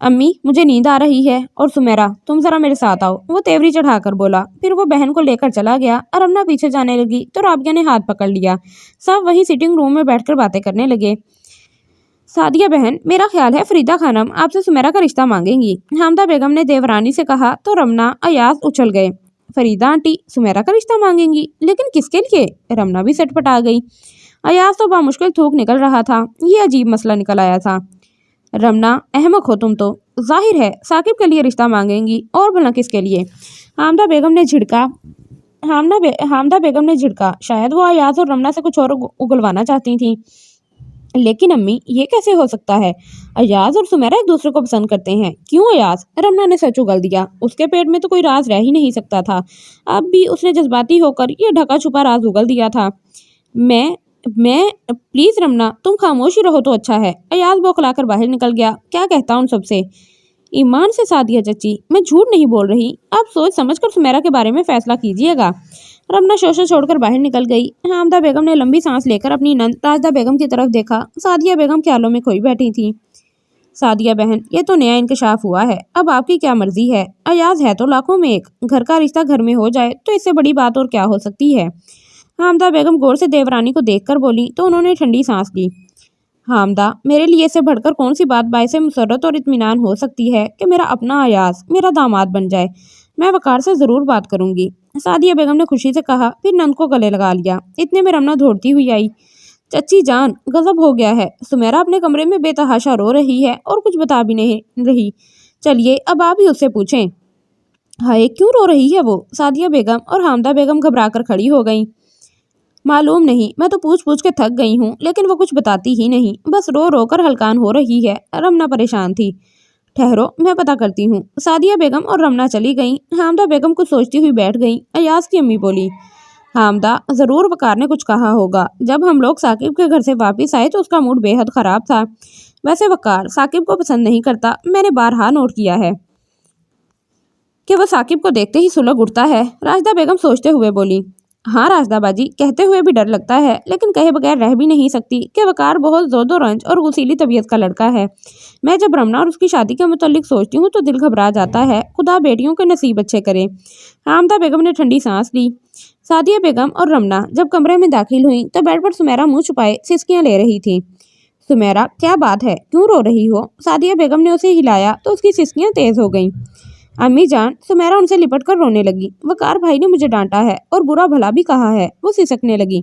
अम्मी, मुझे नींद आ रही है। और सुमेरा, तुम जरा मेरे साथ आओ, वो तेवरी चढ़ाकर बोला। फिर वो बहन को लेकर चला गया। रमना पीछे जाने लगी तो राबिया ने हाथ पकड़ लिया। सब वही सिटिंग रूम में बैठकर बातें करने लगे। सादिया बहन, मेरा ख्याल है फरीदा खानम आपसे सुमेरा का रिश्ता मांगेंगी, हामदा बेगम ने देवरानी से कहा तो रमना अयाज उछल गए। फरीदा आंटी सुमेरा का रिश्ता मांगेंगी? लेकिन किसके लिए? रमना भी सटपटा गई। अयाज तो बामुश्किल थूक निकल रहा था। ये अजीब मसला निकल आया था। रमना, अहमक हो तुम तो। जाहिर है साकिब के लिए रिश्ता मांगेंगी, और भला किसके लिए? हामदा बेगम ने झिड़का। शायद वो अयाज और रमना से कुछ और उगलवाना चाहती थी। लेकिन अम्मी, ये कैसे हो सकता है? अयाज और सुमेरा एक दूसरे को पसंद करते हैं। क्यों अयाज? रमना ने सच उगल दिया। उसके पेट में तो कोई राज रह ही नहीं सकता था। अब भी उसने जज्बाती होकर ये ढका छुपा राज उगल दिया था। मैं प्लीज रमना, तुम खामोश ही रहो तो अच्छा है। अयाज बौखलाकर बाहर निकल गया। क्या कहता उन सबसे? ईमान से सादिया चची, मैं झूठ नहीं बोल रही। आप सोच समझकर सुमेरा के बारे में फैसला कीजिएगा। रमना शोशा छोड़कर बाहर निकल गई। हामदा बेगम ने लंबी सांस लेकर अपनी नंद राजदा बेगम की तरफ देखा। सादिया बेगम ख्यालों में खोई बैठी थी। सादिया बहन, ये तो नया इंकशाफ हुआ है, अब आपकी क्या मर्जी है। अयाज है तो लाखों में एक, घर का रिश्ता घर में हो जाए तो इससे बड़ी बात और क्या हो सकती है। हामदा बेगम गौर से देवरानी को देखकर बोली तो उन्होंने ठंडी सांस ली। हामदा, मेरे लिए इससे बढ़कर कौन सी बात बाइसे मुसर्रत और इत्मीनान हो सकती है कि मेरा अपना अयाज मेरा दामाद बन जाए। मैं वकार से जरूर बात करूंगी, सादिया बेगम ने खुशी से कहा। फिर नंद को गले लगा लिया। इतने में रमना दौड़ती हुई आई। चच्ची जान, गजब हो गया है। सुमेरा अपने कमरे में बेतहाशा रो रही है और कुछ बता भी नहीं रही। चलिए अब आप ही उससे पूछें। हाय, क्यों रो रही है वो? सादिया बेगम और हामदा बेगम घबराकर खड़ी हो गईं। मालूम नहीं, मैं तो पूछ पूछ के थक गई हूँ, लेकिन वो कुछ बताती ही नहीं, बस रो रो कर हलकान हो रही है। रमना परेशान थी। ठहरो, मैं पता करती हूँ। सादिया बेगम और रमना चली गईं। हामदा बेगम कुछ सोचती हुई बैठ गईं। अयाज की अम्मी बोली। हामदा, जरूर वकार ने कुछ कहा होगा। जब हम लोग साकिब के घर से वापस आए तो उसका मूड बेहद खराब था। वैसे वकार साकिब को पसंद नहीं करता, मैंने बारहा नोट किया है कि वो साकिब को देखते ही सुलग उठता है। राजदा बेगम सोचते हुए बोली। हाँ राजदा बाजी, कहते हुए भी डर लगता है, लेकिन कहे बगैर रह भी नहीं सकती कि वकार बहुत जोदो रंज और गुसीली तबीयत का लड़का है। मैं जब रमना और उसकी शादी के मुतालिक सोचती हूँ तो दिल घबरा जाता है। खुदा बेटियों के नसीब अच्छे करे। हामदा बेगम ने ठंडी सांस ली। सादिया बेगम और रमना जब कमरे में दाखिल हुई तो बेड पर सुमेरा मुंह छुपाए सिसकियां ले रही थी। सुमेरा, क्या बात है, क्यों रो रही हो? सादिया बेगम ने उसे हिलाया तो उसकी सिसकियां तेज हो गईं। अम्मी जान, सुमेरा उनसे लिपट कर रोने लगी। वकार भाई ने मुझे डांटा है और बुरा भला भी कहा है। वो सिसकने लगी।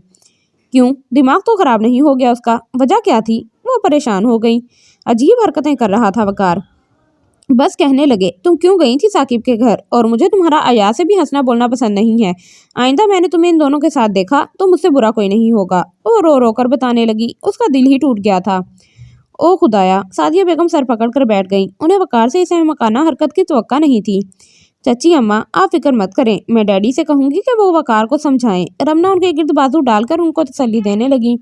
क्यों, दिमाग तो खराब नहीं हो गया उसका? वजह क्या थी? वो परेशान हो गई। अजीब हरकतें कर रहा था वकार। बस कहने लगे, तुम क्यों गई थी साकिब के घर? और मुझे तुम्हारा अयाज से भी हंसना बोलना पसंद नहीं है। आइंदा मैंने तुम्हें इन दोनों के साथ देखा तो मुझसे बुरा कोई नहीं होगा। वो रो रो कर बताने लगी। उसका दिल ही टूट गया था। ओ खुदाया, सादिया बेगम सर पकड़कर बैठ गईं। उन्हें वकार से इस अहमकाना हरकत की तवक्का नहीं थी। चची अम्मा, आप फिक्र मत करें, मैं डैडी से कहूंगी कि वो वकार को समझाएं। रमना उनके गिर्द बाजू डालकर उनको तसल्ली देने लगी।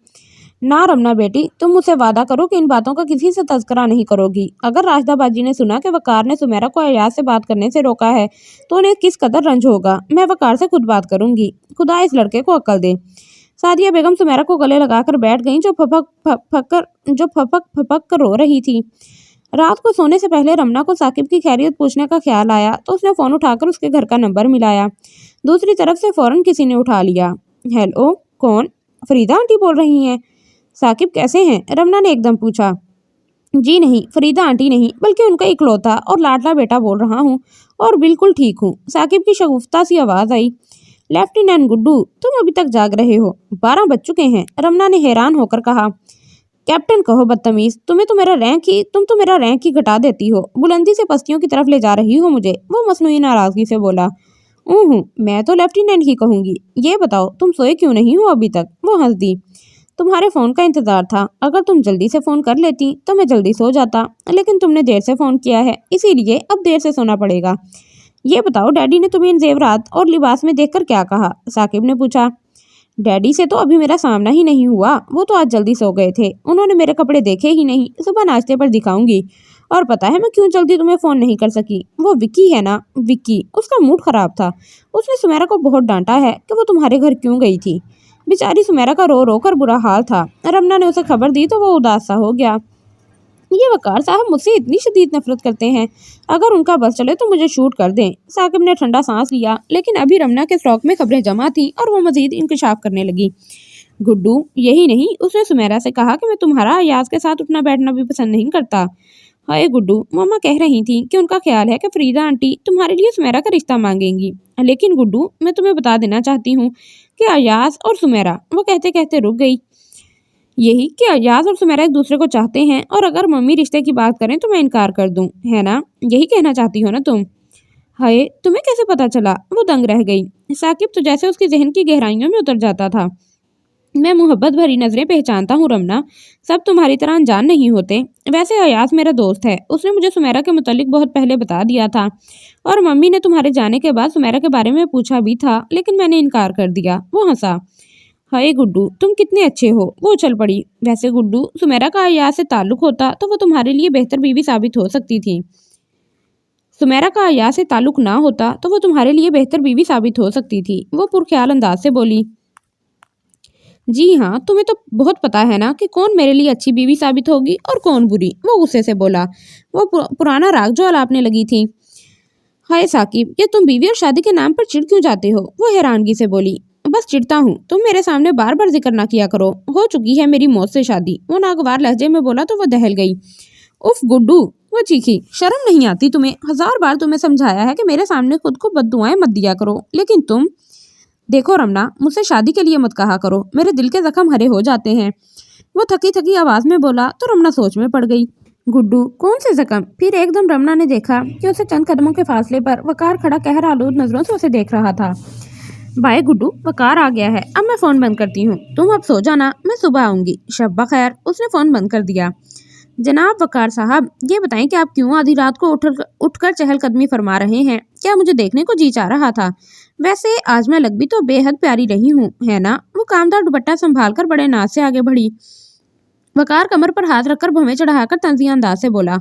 ना रमना बेटी, तुम मुझसे वादा करो कि इन बातों का किसी से तज़किरा नहीं करोगी। अगर राजदा बाजी ने सुना कि वकार ने सुमेरा को अयाज से बात करने से रोका है तो उन्हें किस कदर रंज होगा। मैं वकार से खुद बात करूंगी। खुदा इस लड़के को अक्ल दे। सादिया बेगम सुमेरा को गले लगाकर बैठ गईं जो फपक फपक कर रो रही थी। रात को सोने से पहले रमना को साकिब की खैरियत पूछने का ख्याल आया तो उसने फ़ोन उठाकर उसके घर का नंबर मिलाया। दूसरी तरफ से फ़ौरन किसी ने उठा लिया। हेलो, कौन? फरीदा आंटी बोल रही हैं? साकिब कैसे हैं? रमना ने एकदम पूछा। जी नहीं, फरीदा आंटी नहीं, बल्कि उनका इकलौता और लाडला बेटा बोल रहा हूँ, और बिल्कुल ठीक हूँ। साकिब की शगुफ्ता सी आवाज आई। लेफ्टिनेंट गुड्डू, तुम अभी तक जाग रहे हो? 12 बज चुके हैं, रमना ने हैरान होकर कहा। कैप्टन कहो बदतमीज, तुम तो मेरा रैंक ही घटा देती हो। बुलंदी से पस्तियों की तरफ ले जा रही हो मुझे, वो मसनूई नाराजगी से बोला। मैं तो लेफ्टिनेंट ही कहूंगी। ये बताओ तुम सोए क्यों नहीं हो अभी तक? वो हंस दी। तुम्हारे फोन का इंतजार था, अगर तुम जल्दी से फोन कर लेती तो मैं जल्दी सो जाता, लेकिन तुमने देर से फोन किया है, इसीलिए अब देर से सोना पड़ेगा। ये बताओ डैडी ने तुम्हें इन जेवरात और लिबास में देखकर क्या कहा? साकिब ने पूछा। डैडी से तो अभी मेरा सामना ही नहीं हुआ, वो तो आज जल्दी सो गए थे, उन्होंने मेरे कपड़े देखे ही नहीं, सुबह नाश्ते पर दिखाऊंगी। और पता है मैं क्यों जल्दी तुम्हें फोन नहीं कर सकी? वो विक्की है ना, विक्की, उसका मूड खराब था। उसने सुमेरा को बहुत डांटा है कि वो तुम्हारे घर क्यों गई थी। बेचारी सुमेरा का रो रो कर बुरा हाल था। रमना ने उसे खबर दी तो वो उदास सा हो गया। ये वकार साहब मुझसे इतनी शदीद नफरत करते हैं, अगर उनका बस चले तो मुझे शूट कर दें। साकिब ने ठंडा सांस लिया, लेकिन अभी रमना के स्टॉक में खबरें जमा थी और वो मजीद इंकशाफ करने लगी। गुड्डू, यही नहीं, उसने सुमेरा से कहा कि मैं तुम्हारा अयाज के साथ उठना बैठना भी पसंद नहीं करता। हाय गुड्डू, मम्मा कह रही थी कि उनका ख्याल है कि फरीदा आंटी तुम्हारे लिए सुमेरा का रिश्ता मांगेंगी। लेकिन गुड्डू, मैं तुम्हें बता देना चाहती हूँ कि अयाज और सुमेरा, वो कहते कहते रुक गई। यही कि अयाज और सुमेरा एक दूसरे को चाहते हैं, और अगर मम्मी रिश्ते की बात करें तो मैं इनकार कर दूं, है ना? यही कहना चाहती हो ना तुम? हाय, तुम्हें कैसे पता चला? वो दंग रह गई। साकिब तो जैसे उसकी जहन की गहराइयों में उतर जाता था। मैं मोहब्बत भरी नजरें पहचानता हूँ रमना, सब तुम्हारी तरह अनजान नहीं होते। वैसे अयाज मेरा दोस्त है, उसने मुझे सुमेरा के मुतालिक बहुत पहले बता दिया था, और मम्मी ने तुम्हारे जाने के बाद सुमेरा के बारे में पूछा भी था, लेकिन मैंने इनकार कर दिया। वो हंसा। हाय गुड्डू, तुम कितने अच्छे हो। वो चल पड़ी। वैसे गुड्डू, सुमेरा का अयाज से ताल्लुक होता तो वो तुम्हारे लिए बेहतर बीवी साबित हो सकती थी। सुमेरा का अयाज से ताल्लुक ना होता तो वो तुम्हारे लिए बेहतर बीवी साबित हो सकती थी, वो पुरख्याल अंदाज से बोली। जी हाँ, तुम्हें तो बहुत पता है ना कि कौन मेरे लिए अच्छी बीवी साबित होगी और कौन बुरी, वो गुस्से से बोला। वो पुराना राग जो अलापने लगी थी। हाय साकिब, ये तुम बीवी और शादी के नाम पर चिढ़ क्यों जाते हो? वो हैरानगी से बोली। बस चिढ़ता हूँ, तुम मेरे सामने बार बार जिक्र ना किया करो, हो चुकी है मेरी मौत से शादी। वो नागवार लहजे में बोला तो वो दहल गई। उफ गुड्डू, वो चीखी, शर्म नहीं आती तुम्हें? 1000 बार तुम्हें समझाया है कि मेरे सामने खुद को बद्दुआएं मत दिया करो, लेकिन तुम। देखो रमना, मुझसे शादी के लिए मत कहा करो, मेरे दिल के जख्म हरे हो जाते हैं। वो थकी थकी आवाज में बोला तो रमना सोच में पड़ गई। गुड्डू, कौन से जख्म? फिर एकदम रमना ने देखा कि उसे चंद कदमों के फासले पर वकार खड़ा कहर आलूद नजरों से उसे देख रहा था। बाय गुड्डू, वकार आ गया है, अब मैं फोन बंद करती हूँ, तुम अब सो जाना, मैं सुबह आऊंगी। शब्बा खैर। उसने फोन बंद कर दिया। जनाब वकार साहब, ये बताएं कि आप क्यों आधी रात को उठकर चहलकदमी फरमा रहे हैं? क्या मुझे देखने को जी चाह रहा था? वैसे आज मैं लग भी तो बेहद प्यारी रही हूँ, है ना? वो कामदार दुपट्टा संभाल कर बड़े नाज से आगे बढ़ी। वकार कमर पर हाथ रखकर भवें चढ़ाकर तंजिया अंदाज से बोला।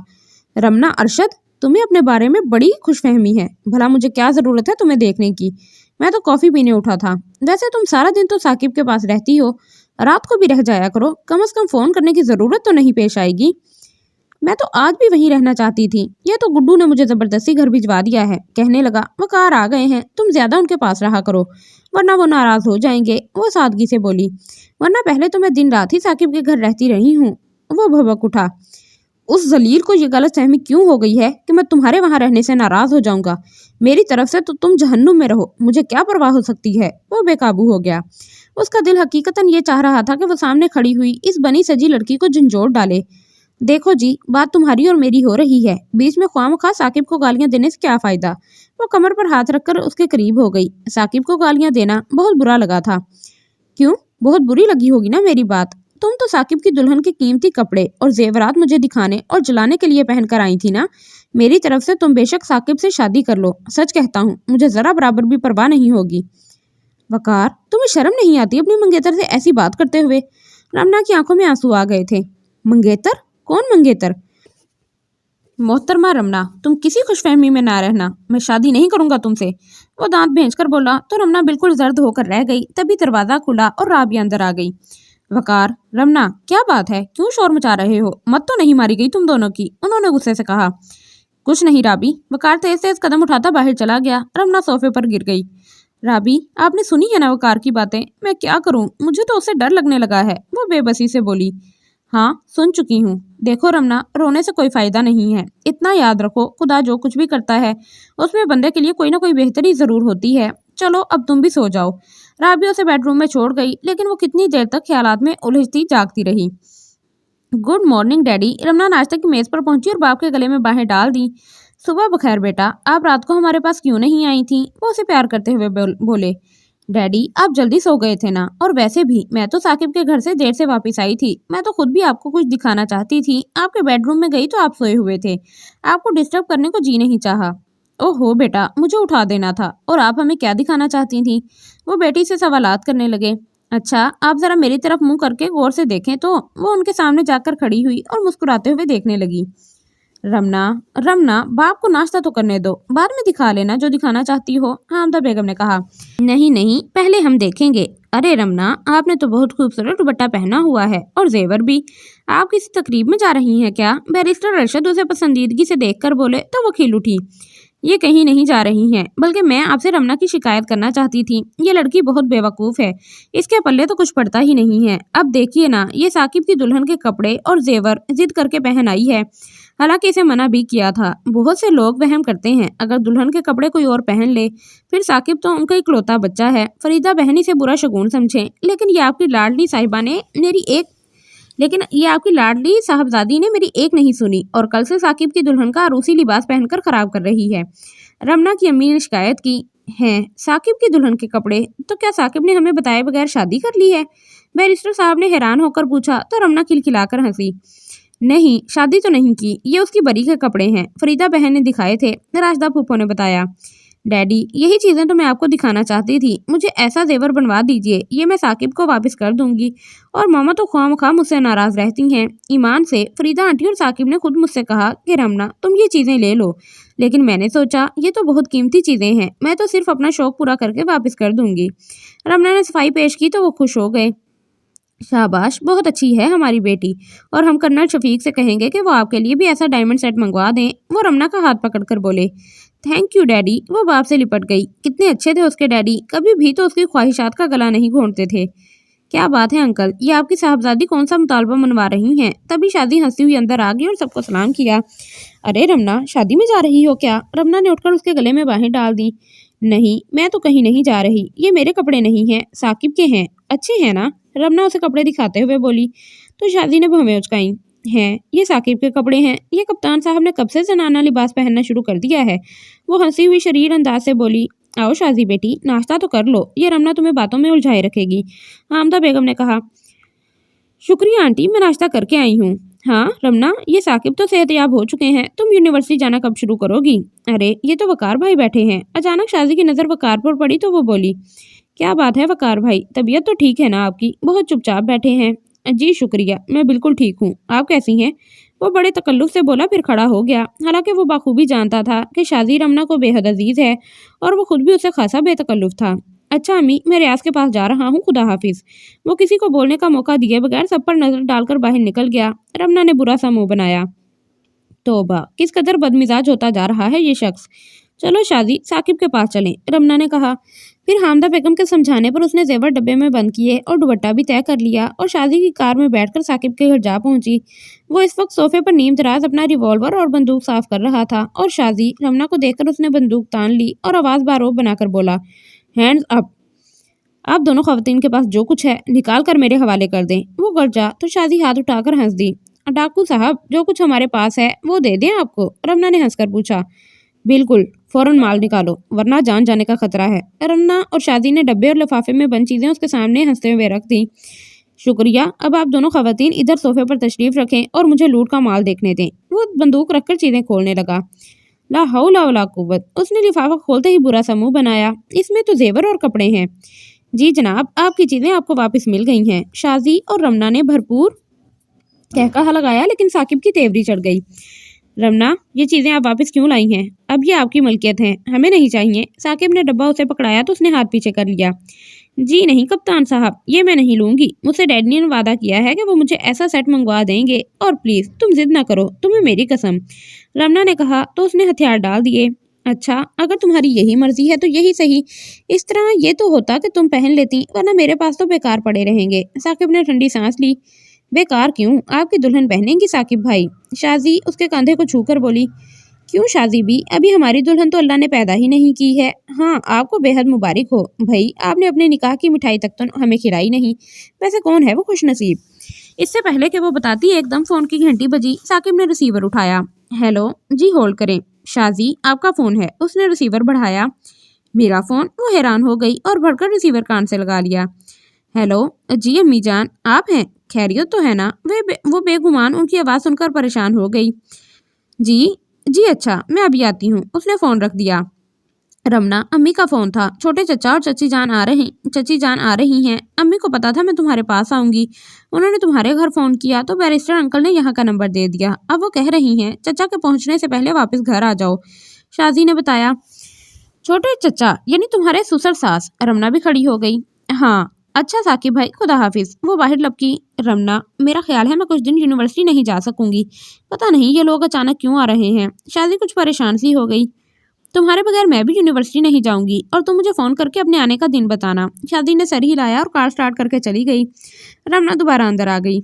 रमना, अरशद, तुम्हें अपने बारे में बड़ी खुशफहमी है। भला मुझे क्या जरूरत है तुम्हें देखने की? मैं तो कॉफी पीने उठा था। वैसे तुम सारा दिन तो साकिब के पास रहती हो, रात को भी रह जाया करो, कम से कम फोन करने की जरूरत तो नहीं पेश आएगी। मैं तो आज भी वहीं रहना चाहती थी, ये तो गुड्डू ने मुझे जबरदस्ती घर भिजवा दिया है। कहने लगा, वकार आ गए हैं, तुम ज्यादा उनके पास रहा करो, वरना वो नाराज हो जाएंगे। वो सादगी से बोली। वरना पहले तो मैं दिन रात ही साकिब के घर रहती रही हूँ। वो भभक उठा। उस जलील को ये गलत फहमी क्यों हो गई है कि मैं तुम्हारे वहां रहने से नाराज हो जाऊंगा? मेरी तरफ से तो तुम जहन्नुम में रहो, मुझे क्या परवाह हो सकती है? वो बेकाबू हो गया। उसका दिल हकीकतन ये चाह रहा था कि वो सामने खड़ी हुई इस बनी सजी लड़की को झंझोड़ डाले। देखो जी, बात तुम्हारी और मेरी हो रही है, बीच में ख्वामख्वाह साकिब को गालियां देने से क्या फायदा? वो कमर पर हाथ रखकर उसके करीब हो गई। साकिब को गालियां देना बहुत बुरा लगा था। क्यों? बहुत बुरी लगी होगी ना मेरी बात? तुम तो साकिब की दुल्हन के कीमती कपड़े और जेवरात मुझे दिखाने और जलाने के लिए पहन कर आई थी ना। मेरी तरफ से तुम बेशक साकिब से शादी कर लो, सच कहता हूँ, मुझे जरा बराबर भी परवाह नहीं होगी। वकार, तुम्हें शर्म नहीं आती अपनी मंगेतर से ऐसी बात करते हुए? रमना की आंखों में आंसू आ गए थे। मंगेतर? कौन मंगेतर? मोहतरमा रमना, तुम किसी खुशफहमी में ना रहना, मैं शादी नहीं करूंगा तुमसे। वो दांत भेंचकर बोला तो रमना बिल्कुल जर्द होकर रह गई। तभी दरवाजा खुला और राबिया अंदर आ गई। वकार, रमना, क्या बात है, क्यों शोर मचा रहे हो? मत तो नहीं मारी गई तुम दोनों की? उन्होंने गुस्से से कहा। कुछ नहीं राबी। वकार तेज तेज कदम उठाता बाहर चला गया। रमना सोफे पर गिर गई। राबी, आपने सुनी है ना वो कार की बातें? मैं क्या करूं, मुझे तो उससे डर लगने लगा है, वो बेबसी से बोली। हाँ, सुन चुकी हूँ। देखो रमना, रोने से कोई फायदा नहीं है। इतना याद रखो, खुदा जो कुछ भी करता है उसमें बंदे के लिए कोई ना कोई बेहतरी जरूर होती है। चलो अब तुम भी सो जाओ। राबी उसे बेडरूम में छोड़ गई, लेकिन वो कितनी देर तक ख्यालात में उलझती जागती रही। Good morning daddy. रमना नाश्ते की मेज पर पहुंची और बाप के गले में बाहें डाल दी। सुबह बखैर बेटा, आप रात को हमारे पास क्यों नहीं आई थी? वो उसे प्यार करते हुए बोले। डैडी, आप जल्दी सो गए थे ना, और वैसे भी मैं तो साकिब के घर से देर से वापस आई थी। मैं तो खुद भी आपको कुछ दिखाना चाहती थी। आपके बेडरूम में गई तो आप सोए हुए थे। आपको डिस्टर्ब करने को जी नहीं चाहा। ओहो बेटा, मुझे उठा देना था। और आप हमें क्या दिखाना चाहती थी? वो बेटी से सवालात करने लगे। अच्छा, आप जरा मेरी तरफ मुंह करके गौर से देखें तो। वो उनके सामने जाकर खड़ी हुई और मुस्कुराते हुए देखने लगी। रमना, रमना, बाप को नाश्ता तो करने दो, बाद में दिखा लेना जो दिखाना चाहती हो, हामिदा बेगम ने कहा। नहीं नहीं, पहले हम देखेंगे। अरे रमना, आपने तो बहुत खूबसूरत दुपट्टा पहना हुआ है, और जेवर भी। आप किसी तकरीब में जा रही हैं क्या? बैरिस्टर अरशद उसे पसंदीदगी से देखकर बोले तो वो खिल उठी। ये कहीं नहीं जा रही हैं, बल्कि मैं आपसे रमना की शिकायत करना चाहती थी। ये लड़की बहुत बेवकूफ़ है, इसके पल्ले तो कुछ पड़ता ही नहीं है। अब देखिए ना, ये साकिब की दुल्हन के कपड़े और जेवर जिद करके पहन आई है, हालांकि इसे मना भी किया था। बहुत से लोग वहम करते हैं, अगर दुल्हन के कपड़े कोई और पहन ले, फिर साकिब तो उनका इकलौता बच्चा है, फरीदा बहन इसे बुरा शगुन समझे। लेकिन ये आपकी लाडली साहबजादी ने मेरी एक नहीं सुनी, और कल से साकिब की दुल्हन का अरूसी लिबास पहनकर खराब कर रही है। रमना की अम्मी ने शिकायत की है, साकिब की दुल्हन के कपड़े? तो क्या साकिब ने हमें बताए बगैर शादी कर ली है? बैरिस्टर साहब ने हैरान होकर पूछा, तो रमना खिलखिलाकर हंसी। नहीं, शादी तो नहीं की, ये उसकी बरी के कपड़े हैं, फरीदा बहन ने दिखाए थे, राशदा फूफो ने बताया। डैडी, यही चीज़ें तो मैं आपको दिखाना चाहती थी। मुझे ऐसा जेवर बनवा दीजिए, ये मैं साकिब को वापस कर दूंगी। और मामा तो ख्वामख्वाह मुझसे नाराज़ रहती हैं। ईमान से फरीदा आंटी और साकिब ने खुद मुझसे कहा कि रमना, तुम ये चीज़ें ले लो, लेकिन मैंने सोचा ये तो बहुत कीमती चीज़ें हैं, मैं तो सिर्फ अपना शौक पूरा करके वापस कर दूंगी। रमना ने सफाई पेश की तो वो खुश हो गए। शाबाश, बहुत अच्छी है हमारी बेटी, और हम कर्नल शफीक से कहेंगे कि वो आपके लिए भी ऐसा डायमंड सेट मंगवा दें। वो रमना का हाथ पकड़कर बोले। Thank you daddy. वो बाप से लिपट गई। कितने अच्छे थे उसके डैडी, कभी भी तो उसकी ख्वाहिशात का गला नहीं घोंटते थे। क्या बात है अंकल, ये आपकी साहबजादी कौन सा मुतालबा मनवा रही हैं? तभी शादी हंसती हुई अंदर आ गई और सबको सलाम किया। अरे रमना, शादी में जा रही हो क्या? रमना ने उठकर उसके गले में बाहें डाल दी। नहीं, मैं तो कहीं नहीं जा रही, ये मेरे कपड़े नहीं हैं, साकिब के हैं। अच्छे हैं ना? रमना उसे कपड़े दिखाते हुए बोली। तो शादी ने भवें उचकाई। हैं, ये साकिब के कपड़े हैं। ये कप्तान साहब ने कब से जनाना लिबास पहनना शुरू कर दिया है? वो हंसी हुई शरीर अंदाज से बोली। आओ शादी बेटी, नाश्ता तो कर लो, ये रमना तुम्हें बातों में उलझाए रखेगी, हामिदा बेगम ने कहा। शुक्रिया आंटी, मैं नाश्ता करके आई हूँ। हाँ रमना, ये साकिब तो सेहतयाब हो चुके हैं, तुम यूनिवर्सिटी जाना कब शुरू करोगी? अरे ये तो वकार भाई बैठे हैं। अचानक शादी की नज़र वकार पर पड़ी तो वो बोली। क्या बात है वकार भाई, तबीयत तो ठीक है ना आपकी? बहुत चुपचाप बैठे हैं। जी शुक्रिया, मैं बिल्कुल ठीक हूँ, आप कैसी हैं? वो बड़े तकल्लुफ से बोला, फिर खड़ा हो गया। हालांकि वो बाखूबी जानता था कि शादी रमना को बेहद अजीज है, और वो खुद भी उसे खासा बेतकल्लुफ था। अच्छा अम्मी, मैं रियाज के पास जा रहा हूँ, खुदा हाफिज। वो किसी को बोलने का मौका दिए बगैर सब पर नजर डालकर बाहर निकल गया। रमना ने बुरा सा मुंह बनाया। तौबा, किस कदर बदमिजाज होता जा रहा है ये शख्स। चलो शादी, साकिब के पास चलें, रमना ने कहा। फिर हामिदा बेगम के समझाने पर उसने जेवर डब्बे में बंद किए और दुपट्टा भी तय कर लिया, और शादी की कार में बैठकर साकिब के घर जा पहुंची। वो इस वक्त सोफे पर नीम दराज अपना रिवॉल्वर और बंदूक साफ कर रहा था, और शादी रमना को देखकर उसने बंदूक तान ली और आवाज़ बारोब बनाकर बोला, हैंड्स अप। आप दोनों खवातीन के पास जो कुछ है निकाल कर मेरे हवाले कर दें। वो गरजा तो शादी हाथ उठाकर हंस दी। डाकू साहब, जो कुछ हमारे पास है वो दे दें आपको? रमना ने हंसकर पूछा। बिल्कुल, फौरन माल निकालो, वरना जान जाने का खतरा है। रमना और शादी ने डब्बे और लिफाफे में बंद चीज़ें उसके सामने हंसते हुए रख दी। शुक्रिया, अब आप दोनों खवातीन इधर सोफे पर तशरीफ रखें और मुझे लूट का माल देखने दें। वो बंदूक रखकर चीज़ें खोलने लगा। ला हौला वला कुव्वत। उसने लिफाफा खोलते ही बुरा सा मुंह बनाया। इसमें तो जेवर और कपड़े हैं। जी जनाब, आपकी चीज़ें आपको वापस मिल गई हैं। शादी और रमना ने भरपूर कहकहा लगाया, लेकिन साकिब की तेवरी चढ़ गई। रमना, ये चीज़ें आप वापस क्यों लाई हैं? अब ये आपकी मलकियत हैं, हमें नहीं चाहिए। साकिब ने डब्बा उसे पकड़ाया तो उसने हाथ पीछे कर लिया। जी नहीं कप्तान साहब, ये मैं नहीं लूँगी। मुझसे डैडी ने वादा किया है कि वो मुझे ऐसा सेट मंगवा देंगे, और प्लीज़ तुम जिद ना करो, तुम्हें मेरी कसम। रमना ने कहा तो उसने हथियार डाल दिए। अच्छा, अगर तुम्हारी यही मर्जी है तो यही सही। इस तरह ये तो होता कि तुम पहन लेती, वरना मेरे पास तो बेकार पड़े रहेंगे। साकिब ने ठंडी सांस ली। बेकार क्यों, आपकी दुल्हन पहनेंगी साकिब भाई। शाजी उसके कंधे को छूकर बोली। क्यों शाजी भी, अभी हमारी दुल्हन तो अल्लाह ने पैदा ही नहीं की है। हाँ, आपको बेहद मुबारक हो भाई, आपने अपने निकाह की मिठाई तक तो हमें खिलाई नहीं। वैसे कौन है वो खुशनसीब। इससे पहले कि वो बताती एकदम फोन की घंटी बजी। साकिब ने रिसीवर उठाया। हेलो जी, होल्ड करें। शाजी आपका फोन है। उसने रिसीवर बढ़ाया। मेरा फोन। वो हैरान हो गई और भरकर रिसीवर कान से लगा लिया। हेलो जी अम्मी जान, आप हैं, खैरियत तो है ना। वो बेगुमान उनकी आवाज़ सुनकर परेशान हो गई। जी जी, अच्छा मैं अभी आती हूँ। उसने फ़ोन रख दिया। रमना अम्मी का फ़ोन था। छोटे चचा और चची जान आ रही हैं। अम्मी को पता था मैं तुम्हारे पास आऊँगी। उन्होंने तुम्हारे घर फ़ोन किया तो बैरिस्टर अंकल ने यहाँ का नंबर दे दिया। अब वो कह रही हैं चचा के पहुँचने से पहले वापस घर आ जाओ। शाजी ने बताया। छोटे चचा यानी तुम्हारे ससुर सास। रमना भी खड़ी हो गई। हाँ अच्छा साकिब भाई, खुदा हाफिज। वो बाहर लपकी। रमना, मेरा ख्याल है मैं कुछ दिन यूनिवर्सिटी नहीं जा सकूंगी। पता नहीं ये लोग अचानक क्यों आ रहे हैं। शादी कुछ परेशान सी हो गई। तुम्हारे बगैर मैं भी यूनिवर्सिटी नहीं जाऊंगी और तुम मुझे फ़ोन करके अपने आने का दिन बताना। शादी ने सर हिलाया और कार स्टार्ट करके चली गई। रमना दोबारा अंदर आ गई।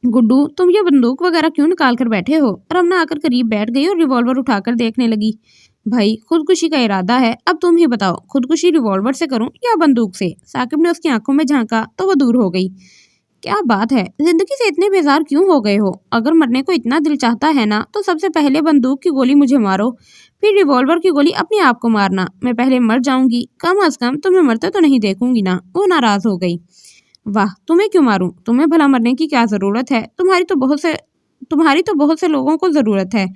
गुड्डू, तुम ये बंदूक वगैरह क्यों निकाल कर बैठे हो। रमना आकर करीब बैठ गई और रिवॉल्वर उठाकर देखने लगी। भाई खुदकुशी का इरादा है, अब तुम ही बताओ खुदकुशी रिवॉल्वर से करूं या बंदूक से। साकिब ने उसकी आंखों में झांका तो वो दूर हो गई। क्या बात है, जिंदगी से इतने बेजार क्यों हो गए हो। अगर मरने को इतना दिल चाहता है ना तो सबसे पहले बंदूक की गोली मुझे मारो, फिर रिवॉल्वर की गोली अपने आप को मारना। मैं पहले मर जाऊंगी, कम अज कम तुम्हें मरते तो नहीं देखूंगी ना। वो नाराज हो गई। वाह, तुम्हें क्यों मारूं, तुम्हें भला मरने की क्या जरूरत है। तुम्हारी तो बहुत से लोगों को जरूरत है।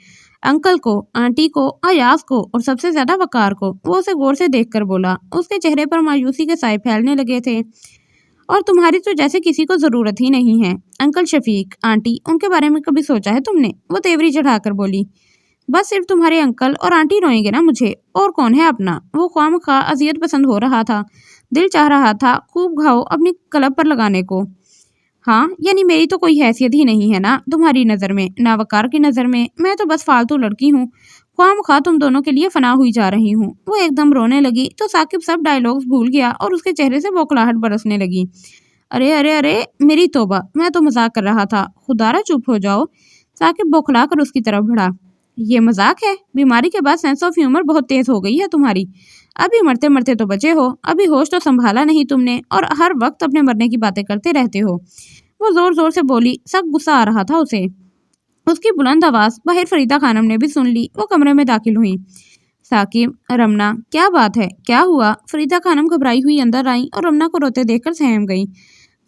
अंकल को, आंटी को, अयाज को और सबसे ज्यादा वकार को। वो उसे गौर से देखकर बोला। उसके चेहरे पर मायूसी के साए फैलने लगे थे। और तुम्हारी तो जैसे किसी को जरूरत ही नहीं है। अंकल शफीक, आंटी, उनके बारे में कभी सोचा है तुमने। वो तेवरी चढ़ाकर बोली। बस सिर्फ तुम्हारे अंकल और आंटी रोएंगे ना मुझे, और कौन है अपना। वो ख्वामख्वाह अजियत पसंद हो रहा था। दिल चाह रहा था खूब घाव अपनी कलब पर लगाने को। हाँ, यानी मेरी तो कोई हैसियत ही नहीं है ना तुम्हारी नज़र में, ना वकार की नज़र में। मैं तो बस फालतू लड़की हूँ। ख्वामख्वाह तुम दोनों के लिए फना हुई जा रही हूँ। वो एकदम रोने लगी तो साकिब सब डायलॉग्स भूल गया और उसके चेहरे से बौखलाहट बरसने लगी। अरे अरे अरे, मेरी तौबा, मैं तो मजाक कर रहा था। खुदारा चुप हो जाओ। साकिब बौखला कर उसकी तरफ बढ़ा। ये मजाक है। बीमारी के बाद सेंस ऑफ ह्यूमर बहुत तेज हो गई है तुम्हारी। अभी मरते मरते तो बचे हो, अभी होश तो संभाला नहीं तुमने और हर वक्त अपने मरने की बातें करते रहते हो। वो जोर जोर से बोली। सख्त गुस्सा आ रहा था उसे। उसकी बुलंद आवाज बाहर फरीदा खानम ने भी सुन ली। वो कमरे में दाखिल हुई। साकिब, रमना, क्या बात है, क्या हुआ। फरीदा खानम घबराई हुई अंदर आई और रमना को रोते देखकर सहम गई।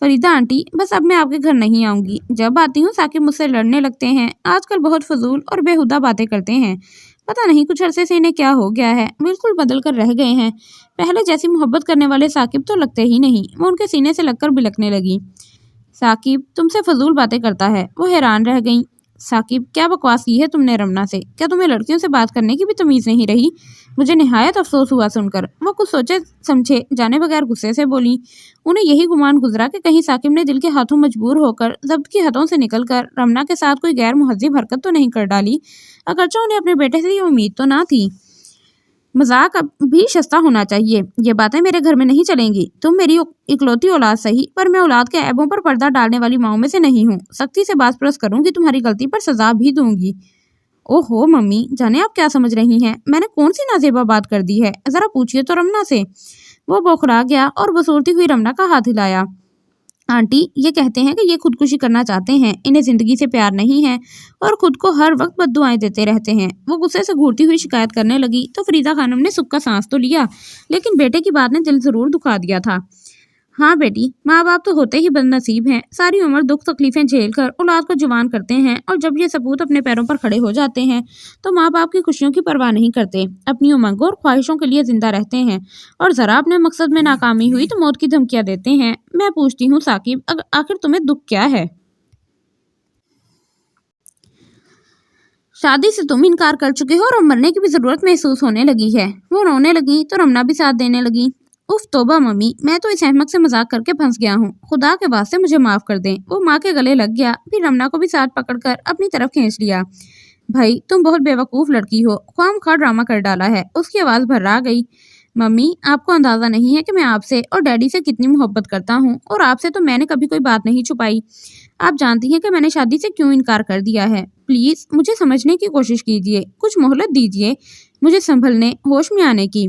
फरीदा आंटी, बस अब मैं आपके घर नहीं आऊंगी। जब आती हूँ साकिब मुझसे लड़ने लगते हैं। आजकल बहुत फजूल और बेहुदा बातें करते हैं। पता नहीं कुछ अरसे से इन्हें क्या हो गया है, बिल्कुल बदल कर रह गए हैं। पहले जैसी मोहब्बत करने वाले साकिब तो लगते ही नहीं। वो उनके सीने से लगकर बिलकने लगी। साकिब तुमसे फजूल बातें करता है। वो हैरान रह गई। साकिब, क्या बकवास की है तुमने रमना से। क्या तुम्हें लड़कियों से बात करने की भी तमीज़ नहीं रही। मुझे निहायत अफसोस हुआ सुनकर। वो कुछ सोचे समझे जाने बगैर गुस्से से बोली। उन्हें यही गुमान गुजरा कि कहीं साकिब ने दिल के हाथों मजबूर होकर जब्त की हदों से निकलकर रमना के साथ कोई गैर मुहज्जिब हरकत तो नहीं कर डाली। अगरचे उन्हें अपने बेटे से ये उम्मीद तो ना थी। मजाक अब भी सस्ता होना चाहिए। ये बातें मेरे घर में नहीं चलेंगी। तुम मेरी इकलौती औलाद सही, पर मैं औलाद के ऐबों पर पर्दा डालने वाली माओं में से नहीं हूँ। सख्ती से बात परस करूंगी, तुम्हारी गलती पर सजा भी दूंगी। ओहो मम्मी, जाने आप क्या समझ रही हैं। मैंने कौन सी नाजेबा बात कर दी है, जरा पूछिए तो रमना से। वो बौखला गया और बसूरती हुई रमना का हाथ हिलाया। आंटी, ये कहते हैं कि ये खुदकुशी करना चाहते हैं। इन्हें जिंदगी से प्यार नहीं है और खुद को हर वक्त बद्दुआएं देते रहते हैं। वो गुस्से से घूरती हुई शिकायत करने लगी तो फरीदा खानम ने सुख का सांस तो लिया, लेकिन बेटे की बात ने दिल जरूर दुखा दिया था। हाँ बेटी, माँ बाप तो होते ही बदनसीब हैं। सारी उम्र दुख तकलीफें झेल कर औलाद को जवान करते हैं और जब ये सपूत अपने पैरों पर खड़े हो जाते हैं तो माँ बाप की खुशियों की परवाह नहीं करते। अपनी उमंगों और ख्वाहिशों के लिए जिंदा रहते हैं और जरा अपने मकसद में नाकामी हुई तो मौत की धमकियां देते हैं। मैं पूछती हूँ साकिब, आखिर तुम्हें दुख क्या है। शादी से तुम इनकार कर चुके हो और अब मरने की भी जरूरत महसूस होने लगी है। वो रोने लगी तो रमना भी साथ देने लगी। उफ तोबा मम्मी, मैं तो इस अहमक से मजाक करके फंस गया हूँ। खुदा के वास्ते मुझे माफ कर दें। वो माँ के गले लग गया, फिर रमना को भी साथ पकड़कर अपनी तरफ खींच लिया। بھائی تم بہت بیوقوف لڑکی ہو، خواہ ڈرامہ کر ڈالا ہے۔ اس کی آواز بھرا گئی۔ ممی، آپ کو اندازہ نہیں ہے کہ میں آپ سے اور ڈیڈی سے کتنی محبت کرتا ہوں، اور آپ سے تو میں نے کبھی کوئی بات نہیں چھپائی۔ آپ جانتی ہیں کہ میں نے شادی سے کیوں انکار کر دیا ہے۔ پلیز مجھے سمجھنے کی کوشش کیجیے، کچھ مہلت دیجیے مجھے سنبھلنے، ہوش میں آنے کی۔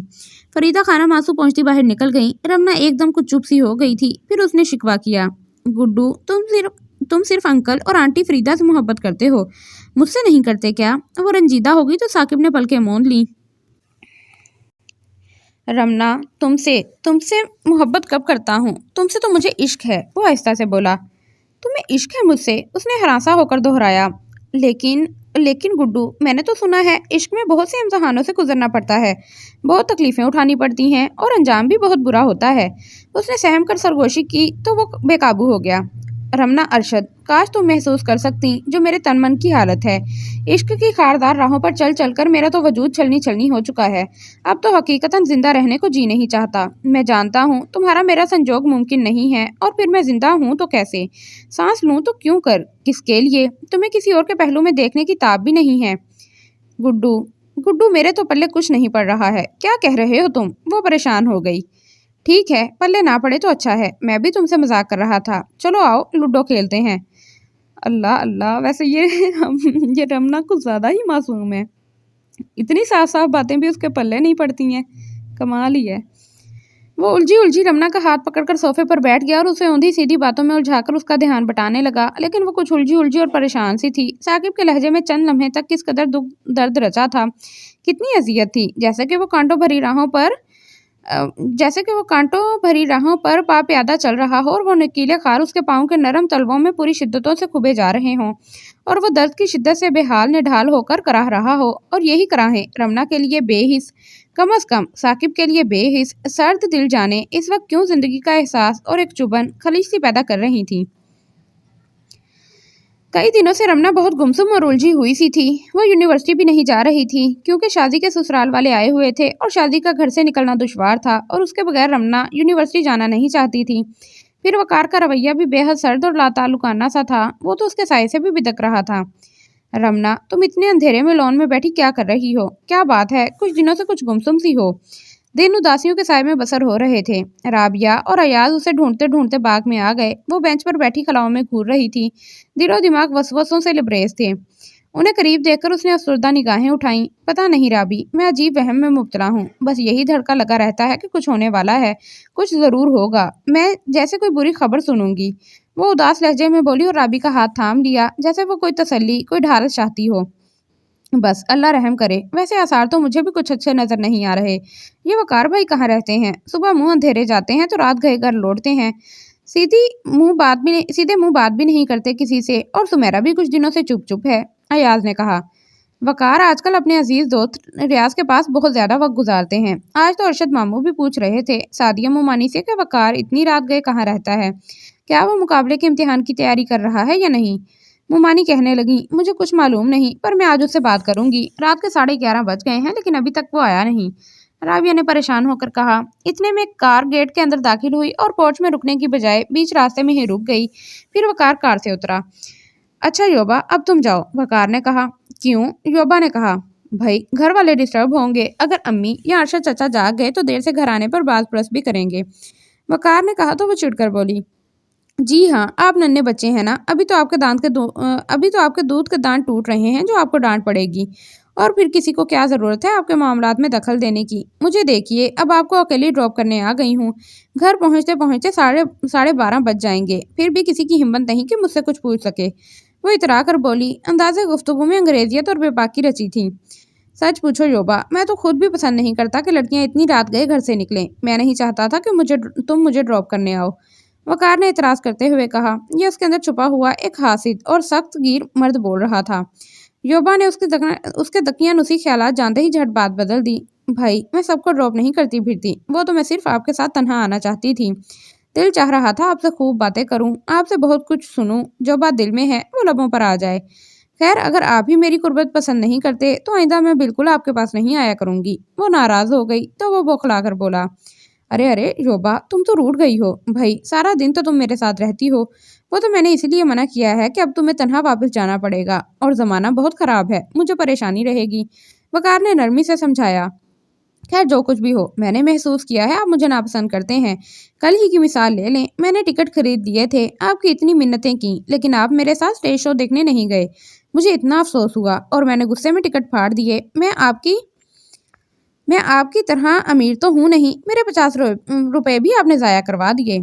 فریدہ خانم آنسو پہنچتی باہر نکل گئیں۔ رمنا ایک دم کچھ چپ سی ہو گئی تھی، پھر اس نے شکوہ کیا، گڈو تم صرف انکل اور آنٹی فریدہ سے محبت کرتے ہو، مجھ سے نہیں کرتے کیا؟ وہ رنجیدہ ہو گئی تو ثاقب نے پلکیں موند لیں۔ رمنا، تم سے محبت کب کرتا ہوں؟ تم سے تو مجھے عشق ہے، وہ آہستہ سے بولا۔ تمہیں عشق ہے مجھ سے؟ اس نے ہراساں ہو کر دہرایا۔ لیکن گڈو، میں نے تو سنا ہے عشق میں بہت سے امتحانوں سے گزرنا پڑتا ہے، بہت تکلیفیں اٹھانی پڑتی ہیں اور انجام بھی بہت برا ہوتا ہے۔ اس نے سہم کر سرگوشی کی تو وہ بے قابو ہو گیا۔ رمنا، ارشد، کاش تم محسوس کر سکتی جو میرے تن من کی حالت ہے۔ عشق کی خاردار راہوں پر چل چل کر میرا تو وجود چھلنی ہو چکا ہے، اب تو حقیقتاً زندہ رہنے کو جی نہیں چاہتا۔ میں جانتا ہوں تمہارا میرا سنجوگ ممکن نہیں ہے، اور پھر میں زندہ ہوں تو کیسے؟ سانس لوں تو کیوں کر؟ کس کے لیے؟ تمہیں کسی اور کے پہلو میں دیکھنے کی تاب بھی نہیں ہے۔ گڈو، میرے تو پلے کچھ نہیں پڑ رہا ہے، کیا کہہ رہے ہو تم؟ وہ پریشان ہو گئی۔ ٹھیک ہے، پلے نہ پڑے تو اچھا ہے، میں بھی تم سے مذاق کر رہا تھا، چلو آؤ لوڈو کھیلتے ہیں۔ اللہ، ویسے یہ رمنا کچھ زیادہ ہی معصوم ہے، اتنی صاف باتیں بھی اس کے پلے نہیں پڑتی ہیں، کمال ہی ہے۔ وہ الجھی رمنا کا ہاتھ پکڑ کر صوفے پر بیٹھ گیا اور اسے اوندھی سیدھی باتوں میں الجھا کر اس کا دھیان بٹانے لگا، لیکن وہ کچھ الجھی اور پریشان سی تھی۔ ثاقب کے لہجے میں چند لمحے تک کس قدر درد رچا تھا، کتنی اذیت تھی، جیسے کہ وہ کانٹوں بھری راہوں پر پا پیادہ چل رہا ہو اور وہ نکیلے خار اس کے پاؤں کے نرم تلووں میں پوری شدتوں سے کھبے جا رہے ہوں، اور وہ درد کی شدت سے بے حال نڈھال ہو کر کراہ رہا ہو۔ اور یہی کراہیں رمنا کے لیے بے حس، کم از کم ثاقب کے لیے بے حس، سرد دل جانے اس وقت کیوں زندگی کا احساس اور ایک چبھن خلیج سی پیدا کر رہی تھی۔ کئی دنوں سے رمنا بہت گمسم اور الجھی ہوئی سی تھی۔ وہ یونیورسٹی بھی نہیں جا رہی تھی کیونکہ شادی کے سسرال والے آئے ہوئے تھے اور شادی کا گھر سے نکلنا دشوار تھا، اور اس کے بغیر رمنا یونیورسٹی جانا نہیں چاہتی تھی۔ پھر وقار کا رویہ بھی بے حد سرد اور لاتعلقانہ سا تھا، وہ تو اس کے سائے سے بھی بدک رہا تھا۔ رمنا، تم اتنے اندھیرے میں لون میں بیٹھی کیا کر رہی ہو؟ کیا بات ہے، کچھ دنوں سے کچھ گمسم سی ہو؟ دن اداسیوں کے سائے میں بسر ہو رہے تھے۔ رابعہ اور ایاز اسے ڈھونڈتے ڈھونڈتے باغ میں آ گئے۔ وہ بینچ پر بیٹھی خلاؤں میں گھور رہی تھی، دل و دماغ وسوسوں سے لبریز تھے۔ انہیں قریب دیکھ کر اس نے افسردہ نگاہیں اٹھائیں۔ پتہ نہیں رابی، میں عجیب وہم میں مبتلا ہوں، بس یہی دھڑکا لگا رہتا ہے کہ کچھ ہونے والا ہے، کچھ ضرور ہوگا، میں جیسے کوئی بری خبر سنوں گی۔ وہ اداس لہجے میں بولی اور رابی کا ہاتھ تھام لیا، جیسے وہ کوئی تسلی، کوئی ڈھارس چاہتی ہو۔ بس اللہ رحم کرے، ویسے آثار تو مجھے بھی کچھ اچھے نظر نہیں آ رہے۔ یہ وقار بھائی کہاں رہتے ہیں؟ صبح منہ اندھیرے جاتے ہیں تو رات گئے گھر لوٹتے ہیں، سیدھے منہ بات بھی نہیں کرتے کسی سے، اور سمیرا بھی کچھ دنوں سے چپ ہے، ایاز نے کہا۔ وقار آج کل اپنے عزیز دوست ریاض کے پاس بہت زیادہ وقت گزارتے ہیں۔ آج تو ارشد ماموں بھی پوچھ رہے تھے سعدیہ مومانی سے کہ وقار اتنی رات گئے کہاں رہتا ہے، کیا وہ مقابلے کے امتحان کی تیاری کر رہا ہے یا نہیں؟ مومانی کہنے لگی، مجھے کچھ معلوم نہیں، پر میں آج اس سے بات کروں گی۔ رات کے 11:30 بج گئے ہیں لیکن ابھی تک وہ آیا نہیں۔ رابعہ نے پریشان ہو کر کہا۔ اتنے میں کار گیٹ کے اندر داخل ہوئی اور پورچ میں رکنے کی بجائے بیچ راستے میں ہی رک گئی۔ پھر وقار کار سے اترا۔ اچھا یوبا، اب تم جاؤ، وقار نے کہا۔ کیوں؟ یوبا نے کہا۔ بھائی، گھر والے ڈسٹرب ہوں گے، اگر امی یا ارشد چچا جاگ گئے تو دیر سے گھر آنے پر باز پرس بھی کریں گے، وقار نے کہا تو وہ چڑ کر بولی۔ جی ہاں، آپ ننھے بچے ہیں نا، ابھی تو آپ کے دودھ کے دانت ٹوٹ رہے ہیں جو آپ کو ڈانٹ پڑے گی، اور پھر کسی کو کیا ضرورت ہے آپ کے معاملات میں دخل دینے کی؟ مجھے دیکھیے، اب آپ کو اکیلی ڈراپ کرنے آ گئی ہوں، گھر پہنچتے پہنچتے 12:30 بج جائیں گے، پھر بھی کسی کی ہمت نہیں کہ مجھ سے کچھ پوچھ سکے۔ وہ اترا کر بولی، اندازے گفتگو میں انگریزیت اور بے باکی رچی تھی۔ سچ پوچھو یوبا، میں تو خود بھی پسند نہیں کرتا کہ لڑکیاں اتنی رات گئے گھر سے نکلیں، میں نہیں چاہتا تھا کہ تم مجھے ڈراپ کرنے آؤ، وقار نے اعتراض کرتے ہوئے کہا۔ یہ اس کے اندر چھپا ہوا ایک حاسد اور سخت گیر مرد بول رہا تھا۔ یوبا نے اس کے دقیانوسی خیالات جانتے ہی جھٹ بات بدل دی۔ بھائی، میں سب کو ڈراپ نہیں کرتی پھرتی، وہ تو میں صرف آپ کے ساتھ تنہا آنا چاہتی تھی، دل چاہ رہا تھا آپ سے خوب باتیں کروں، آپ سے بہت کچھ سنوں، جو بات دل میں ہے وہ لبوں پر آ جائے۔ خیر، اگر آپ ہی میری قربت پسند نہیں کرتے تو آئندہ میں بالکل آپ کے پاس نہیں آیا کروں گی۔ وہ ناراض ہو گئی تو وہ بوکھلا کر بولا، अरे अरे योबा, तुम तो रूठ गई हो भाई, सारा दिन तो तुम मेरे साथ रहती हो। वो तो मैंने इसीलिए मना किया है कि अब तुम्हें तन्हा वापस जाना पड़ेगा और जमाना बहुत खराब है, मुझे परेशानी रहेगी। वकार ने नरमी से समझाया। खैर जो कुछ भी हो, मैंने महसूस किया है आप मुझे नापसंद करते हैं। कल ही की मिसाल ले लें, मैंने टिकट खरीद लिए थे, आपकी इतनी मिन्नतें की, लेकिन आप मेरे साथ स्टेज शो देखने नहीं गए। मुझे इतना अफसोस हुआ और मैंने गुस्से में टिकट फाड़ दिए। मैं आपकी तरह अमीर तो हूँ नहीं, मेरे 50 रुपए भी आपने ज़ाया करवा दिए।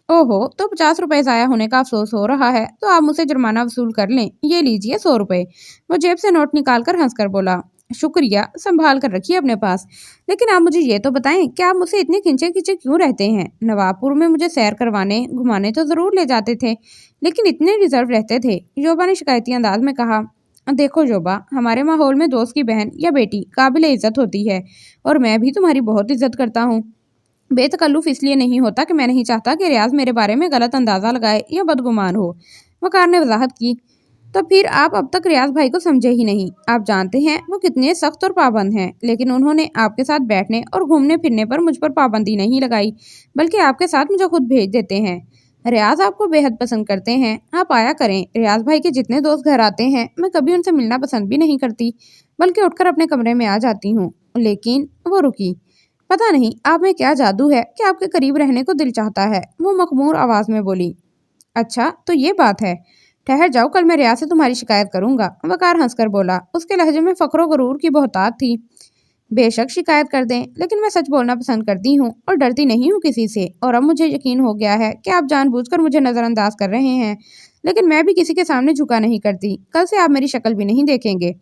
ओहो, तो 50 रुपए ज़ाया होने का अफसोस हो रहा है तो आप मुझसे जुर्माना वसूल कर लें, ये लीजिए 100 रुपए। वो जेब से नोट निकाल कर हंस कर बोला। शुक्रिया, संभाल कर रखिए अपने पास। लेकिन आप मुझे ये तो बताएं कि आप मुझसे इतने खिंचे खिंचे क्यों रहते हैं? नवाबपुर में मुझे सैर करवाने घुमाने तो ज़रूर ले जाते थे, लेकिन इतने रिजर्व रहते थे। योबा ने शिकायती अंदाज में कहा। देखो योबा, हमारे माहौल में दोस्त की बहन या बेटी काबिल इज्जत होती है, और मैं भी तुम्हारी बहुत इज्जत करता हूँ। बेतकल्लुफ़ इसलिए नहीं होता कि मैं नहीं चाहता कि रियाज मेरे बारे में गलत अंदाज़ा लगाए या बदगुमान हो। वकार ने वजाहत की। तो फिर आप अब तक रियाज भाई को समझे ही नहीं। आप जानते हैं वो कितने सख्त और पाबंद हैं, लेकिन उन्होंने आपके साथ बैठने और घूमने फिरने पर मुझ पर पाबंदी नहीं लगाई, बल्कि आपके साथ मुझे खुद भेज देते हैं। रियाज आपको बेहद पसंद करते हैं, आप आया करें। रियाज भाई के जितने दोस्त घर आते हैं, मैं कभी उनसे मिलना पसंद भी नहीं करती, बल्कि उठकर अपने कमरे में आ जाती हूँ। लेकिन वो रुकी। पता नहीं आप में क्या जादू है कि आपके करीब रहने को दिल चाहता है, वो मखमूर आवाज में बोली। अच्छा तो ये बात है, ठहर जाओ, कल मैं रियाज से तुम्हारी शिकायत करूंगा। वकार हंसकर बोला। उसके लहजे में फक्र गुरूर की बहुतात थी। बेशक शिकायत कर दें, लेकिन मैं सच बोलना पसंद करती हूँ और डरती नहीं हूँ किसी से। और अब मुझे यकीन हो गया है कि आप जानबूझकर मुझे नजरअंदाज कर रहे हैं, लेकिन मैं भी किसी के सामने झुका नहीं करती। कल से आप मेरी शक्ल भी नहीं देखेंगे।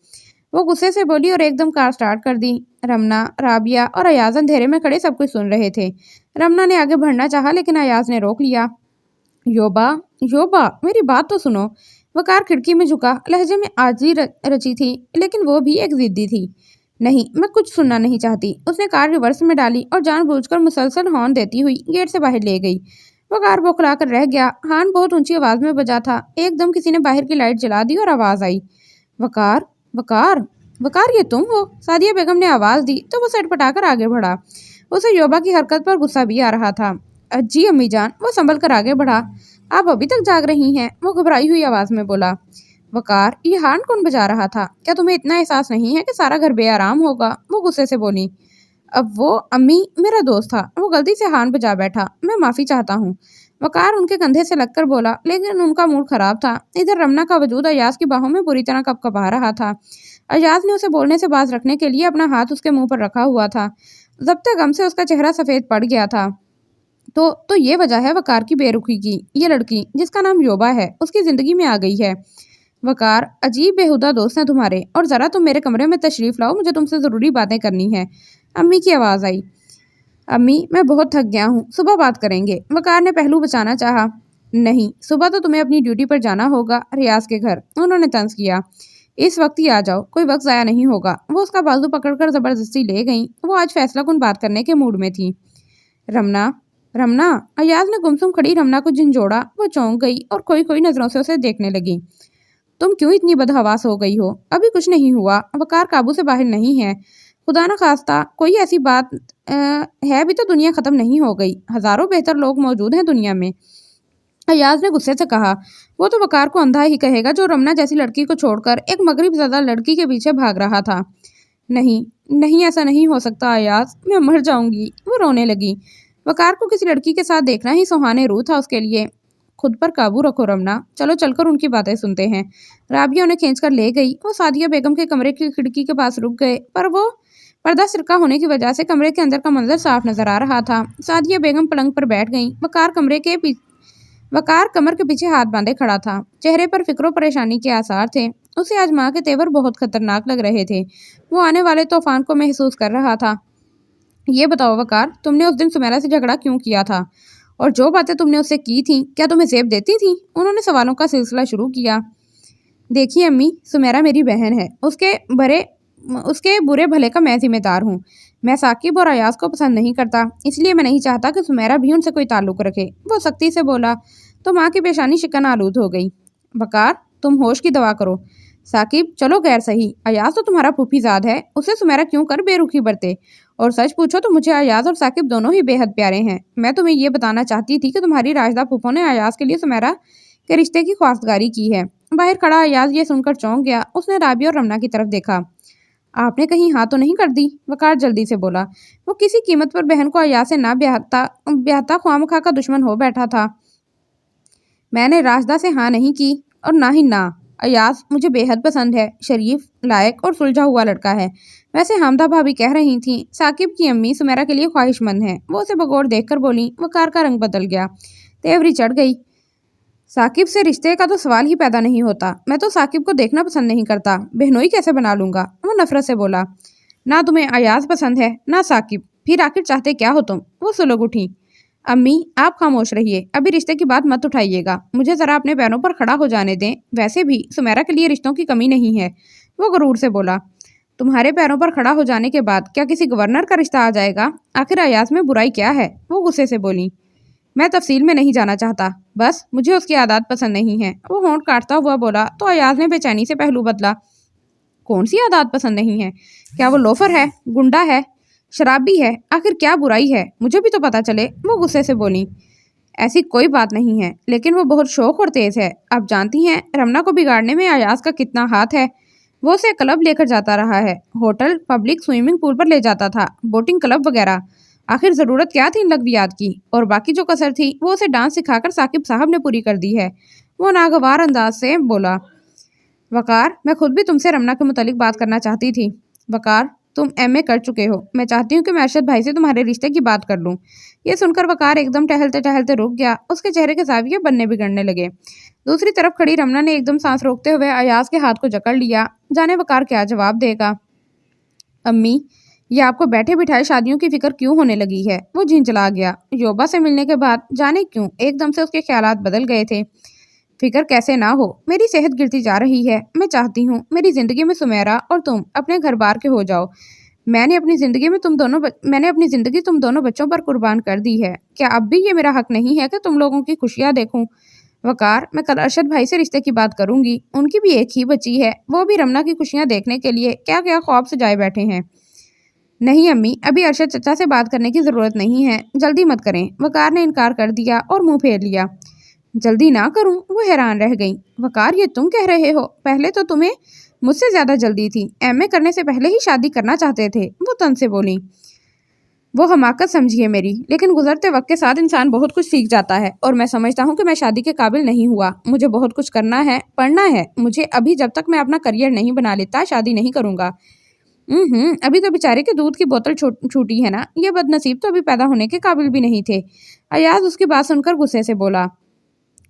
वो गुस्से से बोली और एकदम कार स्टार्ट कर दी। रमना, राबिया और अयाज अंधेरे में खड़े सब कुछ सुन रहे थे। रमना ने आगे बढ़ना चाहा, लेकिन अयाज ने रोक लिया। योबा, योबा, मेरी बात तो सुनो। वकार खिड़की में झुका, लहजे में आजी रची थी, लेकिन वो भी एक जिद्दी थी। नहीं, मैं कुछ सुनना नहीं चाहती। उसने कार रिवर्स में डाली और जानबूझकर मुसलसल हॉर्न देती हुई गेट से बाहर ले गई। वकार बौखला कर रह गया। हॉर्न बहुत ऊंची आवाज में बजा था। एकदम किसी ने बाहर की लाइट जला दी और आवाज आई। वकार, वकार, वकार, ये तुम हो? सादिया बेगम ने आवाज दी तो वो सटपटाकर आगे बढ़ा। उसे योबा की हरकत पर गुस्सा भी आ रहा था। जी अम्मी जान, वो संभल कर आगे बढ़ा। आप अभी तक जाग रही हैं? वो घबराई हुई आवाज में बोला। वकार, ये हॉर्न कौन बजा रहा था? क्या तुम्हें इतना एहसास नहीं है कि सारा घर बेआराम होगा? वो गुस्से से बोली। अब वो अम्मी, मेरा दोस्त था, वो गलती से हॉर्न बजा बैठा, मैं माफी चाहता हूँ। वकार उनके कंधे से लगकर बोला, लेकिन उनका मूड खराब था। इधर रमना का वजूद अयाज की बाहों में बुरी तरह कपकपा रहा था। अयाज ने उसे बोलने से बाज रखने के लिए अपना हाथ उसके मुंह पर रखा हुआ था। जब्ते गम से उसका चेहरा सफेद पड़ गया था। तो ये वजह है वकार की बेरुखी की। ये लड़की जिसका नाम योबा है, उसकी जिंदगी में आ गई है। वकार, अजीब बेहुदा दोस्त हैं तुम्हारे, और जरा तुम मेरे कमरे में तशरीफ लाओ, मुझे तुमसे जरूरी बातें करनी है। अम्मी की आवाज आई। अम्मी, मैं बहुत थक गया हूँ, सुबह बात करेंगे। वकार ने पहलू बचाना चाहा। नहीं, सुबह तो तुम्हें अपनी ड्यूटी पर जाना होगा, रियाज के घर। उन्होंने तंज किया। इस वक्त ही आ जाओ, कोई वक्त ज़ाया नहीं होगा। वो उसका बाजू पकड़कर जबरदस्ती ले गई। वो आज फैसला कुन बात करने के मूड में थी। रमना, रमना, अयाज ने गुमसुम खड़ी रमना को झिंझोड़ा। वो चौंक गई और कोई कोई नजरों से उसे देखने लगी। तुम क्यों इतनी बदहवास हो गई हो? अभी कुछ नहीं हुआ। वकार काबू से बाहर नहीं है। खुदा न खास्ता कोई ऐसी बात है भी तो दुनिया खत्म नहीं हो गई। हजारों बेहतर लोग मौजूद हैं दुनिया में। अयाज ने गुस्से से कहा। वो तो वकार को अंधा ही कहेगा जो रमना जैसी लड़की को छोड़कर एक मगरिब ज़्यादा लड़की के पीछे भाग रहा था। नहीं, नहीं, ऐसा नहीं हो सकता अयाज, मैं मर जाऊंगी। वो रोने लगी। वकार को किसी लड़की के साथ देखना ही सुहाने रूह था उसके लिए। खुद पर काबू रखो रमना, चलो चलकर उनकी बातें सुनते हैं। राबिया उन्हें खींचकर ले गई। वो सादिया बेगम के कमरे की खिड़की के पास रुक गए, पर वो पर्दा सिरका होने की वजह से कमरे के अंदर का मंजर साफ नजर आ रहा था। सादिया बेगम पलंग पर बैठ गईं। वकार कमर के पीछे हाथ बांधे खड़ा था। चेहरे पर फिक्रो परेशानी के आसार थे। उसे आज माँ के तेवर बहुत खतरनाक लग रहे थे। वो आने वाले तूफान को महसूस कर रहा था। ये बताओ वकार, तुमने उस दिन सुमेरा से झगड़ा क्यों किया था? और जो बातें तुमने उससे की थी, क्या तुम्हें जेब देती थी? उन्होंने सवालों का सिलसिला शुरू किया। देखिए अम्मी, सुमेरा मेरी बहन है। उसके बुरे भले का मैं जिम्मेदार हूँ। मैं साकिब और अयाज को पसंद नहीं करता, इसलिए मैं नहीं चाहता कि सुमेरा भी उनसे कोई ताल्लुक रखे। वो सख्ती से बोला तो माँ की पेशानी शिकन आलूद हो गई। वकार, तुम होश की दवा करो। साकिब, चलो गैर सही, अयाज तो तुम्हारा फूफीजाद है, उसे सुमेरा क्यों कर बेरुखी बरते? اور سچ پوچھو تو مجھے ایاز اور ثاقب دونوں ہی بے حد پیارے ہیں۔ میں تمہیں یہ بتانا چاہتی تھی کہ تمہاری راجدہ پھوپھو نے ایاز کے لیے سمیرا کے رشتے کی خواستگاری کی ہے۔ باہر کھڑا ایاز یہ سن کر چونک گیا۔ اس نے رابعہ اور رمنا کی طرف دیکھا۔ آپ نے کہیں ہاں تو نہیں کر دی؟ وقار جلدی سے بولا۔ وہ کسی قیمت پر بہن کو ایاز سے نہ بیاہتا خواہ کا دشمن ہو بیٹھا تھا۔ میں نے راجدہ سے ہاں نہیں کی اور نہ ہی نہ۔ ایاز مجھے بے حد پسند ہے، شریف، لائق اور سلجھا ہوا لڑکا ہے۔ ویسے حامدہ بھابی کہہ رہی تھیں ثاقب کی امی سمیرا کے لیے خواہش مند ہیں۔ وہ اسے بغور دیکھ کر بولی۔ وقار کا رنگ بدل گیا، تیوری چڑھ گئی۔ ثاقب سے رشتے کا تو سوال ہی پیدا نہیں ہوتا۔ میں تو ثاقب کو دیکھنا پسند نہیں کرتا، بہنوئی کیسے بنا لوں گا؟ وہ نفرت سے بولا۔ نہ تمہیں ایاز پسند ہے نہ ثاقب، پھر آخر چاہتے کیا ہو تم؟ وہ سلگ اٹھی۔ امی آپ خاموش رہیے، ابھی رشتے کی بات مت اٹھائیے گا، مجھے ذرا اپنے پیروں پر کھڑا ہو جانے دیں۔ ویسے بھی سمیرا کے لیے رشتوں کی کمی نہیں ہے، وہ غرور سے بولا۔ تمہارے پیروں پر کھڑا ہو جانے کے بعد کیا کسی گورنر کا رشتہ آ جائے گا؟ آخر ایاز میں برائی کیا ہے؟ وہ غصے سے بولی۔ میں تفصیل میں نہیں جانا چاہتا، بس مجھے اس کی عادات پسند نہیں ہیں۔ وہ ہونٹ کاٹتا ہوا بولا تو ایاز نے بے چینی سے پہلو بدلا۔ کون سی عادات پسند نہیں ہے؟ کیا وہ لوفر ہے، گنڈا ہے، شرابی ہے؟ آخر کیا برائی ہے؟ مجھے بھی تو پتا چلے، وہ غصے سے بولی۔ ایسی کوئی بات نہیں ہے، لیکن وہ بہت شوق اور تیز ہے۔ آپ جانتی ہیں رمنا کو بگاڑنے میں ایاز کا کتنا ہاتھ ہے۔ وہ اسے کلب لے کر جاتا رہا ہے، ہوٹل، پبلک سوئمنگ پول پر لے جاتا تھا، بوٹنگ کلب وغیرہ۔ آخر ضرورت کیا تھی ان لغویات کی؟ اور باقی جو کسر تھی وہ اسے ڈانس سکھا کر ثاقب صاحب نے پوری کر دی ہے۔ وہ ناگوار انداز سے بولا۔ وقار میں خود بھی تم سے رمنا کے متعلق بات کرنا چاہتی تھی۔ وقار تم ایم اے کر چکے ہو، میں چاہتی ہوں کہ میں ارشد بھائی سے تمہارے رشتے کی بات کر لوں۔ یہ سن کر وقار ایک دم ٹہلتے ٹہلتے رک گیا، اس کے چہرے کے زاویے بننے بگڑنے لگے۔ دوسری طرف کھڑی رمنا نے ایک دم سانس روکتے ہوئے ایاز کے ہاتھ کو جکڑ لیا، جانے وقار کیا جواب دے گا۔ امی یہ آپ کو بیٹھے بٹھائے شادیوں کی فکر کیوں ہونے لگی ہے؟ وہ جھنجھلا گیا۔ یوبا سے ملنے کے بعد جانے کیوں ایک دم سے اس کے خیالات بدل گئے تھے۔ فکر کیسے نہ ہو، میری صحت گرتی جا رہی ہے، میں چاہتی ہوں میری زندگی میں سمیرا اور تم اپنے گھر بار کے ہو جاؤ۔ میں نے اپنی زندگی تم دونوں بچوں پر قربان کر دی ہے، کیا اب بھی یہ میرا حق نہیں ہے کہ تم لوگوں کی خوشیاں دیکھوں؟ وقار میں کل ارشد بھائی سے رشتے کی بات کروں گی، ان کی بھی ایک ہی بچی ہے، وہ بھی رمنا کی خوشیاں دیکھنے کے لیے کیا کیا خواب سجائے بیٹھے ہیں۔ نہیں امی، ابھی ارشد چچا سے بات کرنے کی ضرورت نہیں ہے، جلدی مت کریں۔ وقار نے انکار کر دیا اور منہ پھیر لیا۔ جلدی نہ کروں؟ وہ حیران رہ گئی۔ وقار یہ تم کہہ رہے ہو؟ پہلے تو تمہیں مجھ سے زیادہ جلدی تھی، ایم اے کرنے سے پہلے ہی شادی کرنا چاہتے تھے، وہ تن سے بولی۔ وہ حماقت سمجھیے میری، لیکن گزرتے وقت کے ساتھ انسان بہت کچھ سیکھ جاتا ہے، اور میں سمجھتا ہوں کہ میں شادی کے قابل نہیں ہوا، مجھے بہت کچھ کرنا ہے، پڑھنا ہے مجھے، ابھی جب تک میں اپنا کریئر نہیں بنا لیتا شادی نہیں کروں گا۔ ابھی تو بیچارے کے دودھ کی بوتل چھوٹی ہے نا، یہ بد نصیب تو ابھی پیدا ہونے کے قابل بھی نہیں تھے۔ ایاز اس کی بات سن کر غصے سے بولا۔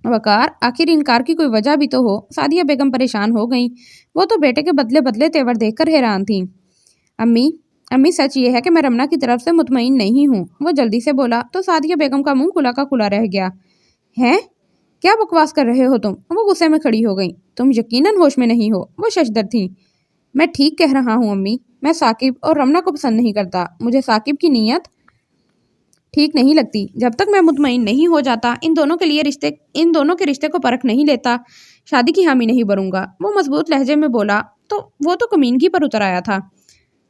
وقار آخر انکار کی کوئی وجہ بھی تو ہو۔ سعدیہ بیگم پریشان ہو گئیں، وہ تو بیٹے کے بدلے بدلے تیور دیکھ کر حیران تھیں۔ امی سچ یہ ہے کہ میں رمنا کی طرف سے مطمئن نہیں ہوں، وہ جلدی سے بولا تو سعدیہ بیگم کا منہ کھلا کا کھلا رہ گیا۔ ہیں کیا بکواس کر رہے ہو تم؟ وہ غصے میں کھڑی ہو گئیں۔ تم یقیناً ہوش میں نہیں ہو، وہ ششدر تھیں۔ میں ٹھیک کہہ رہا ہوں امی، میں ثاقب اور رمنا کو پسند نہیں کرتا، مجھے ثاقب کی نیت ٹھیک نہیں لگتی۔ جب تک میں مطمئن نہیں ہو جاتا، ان دونوں کے رشتے کو پرکھ نہیں لیتا، شادی کی حامی نہیں بھروں گا، وہ مضبوط لہجے میں بولا۔ تو وہ تو کمینگی پر اتر آیا تھا۔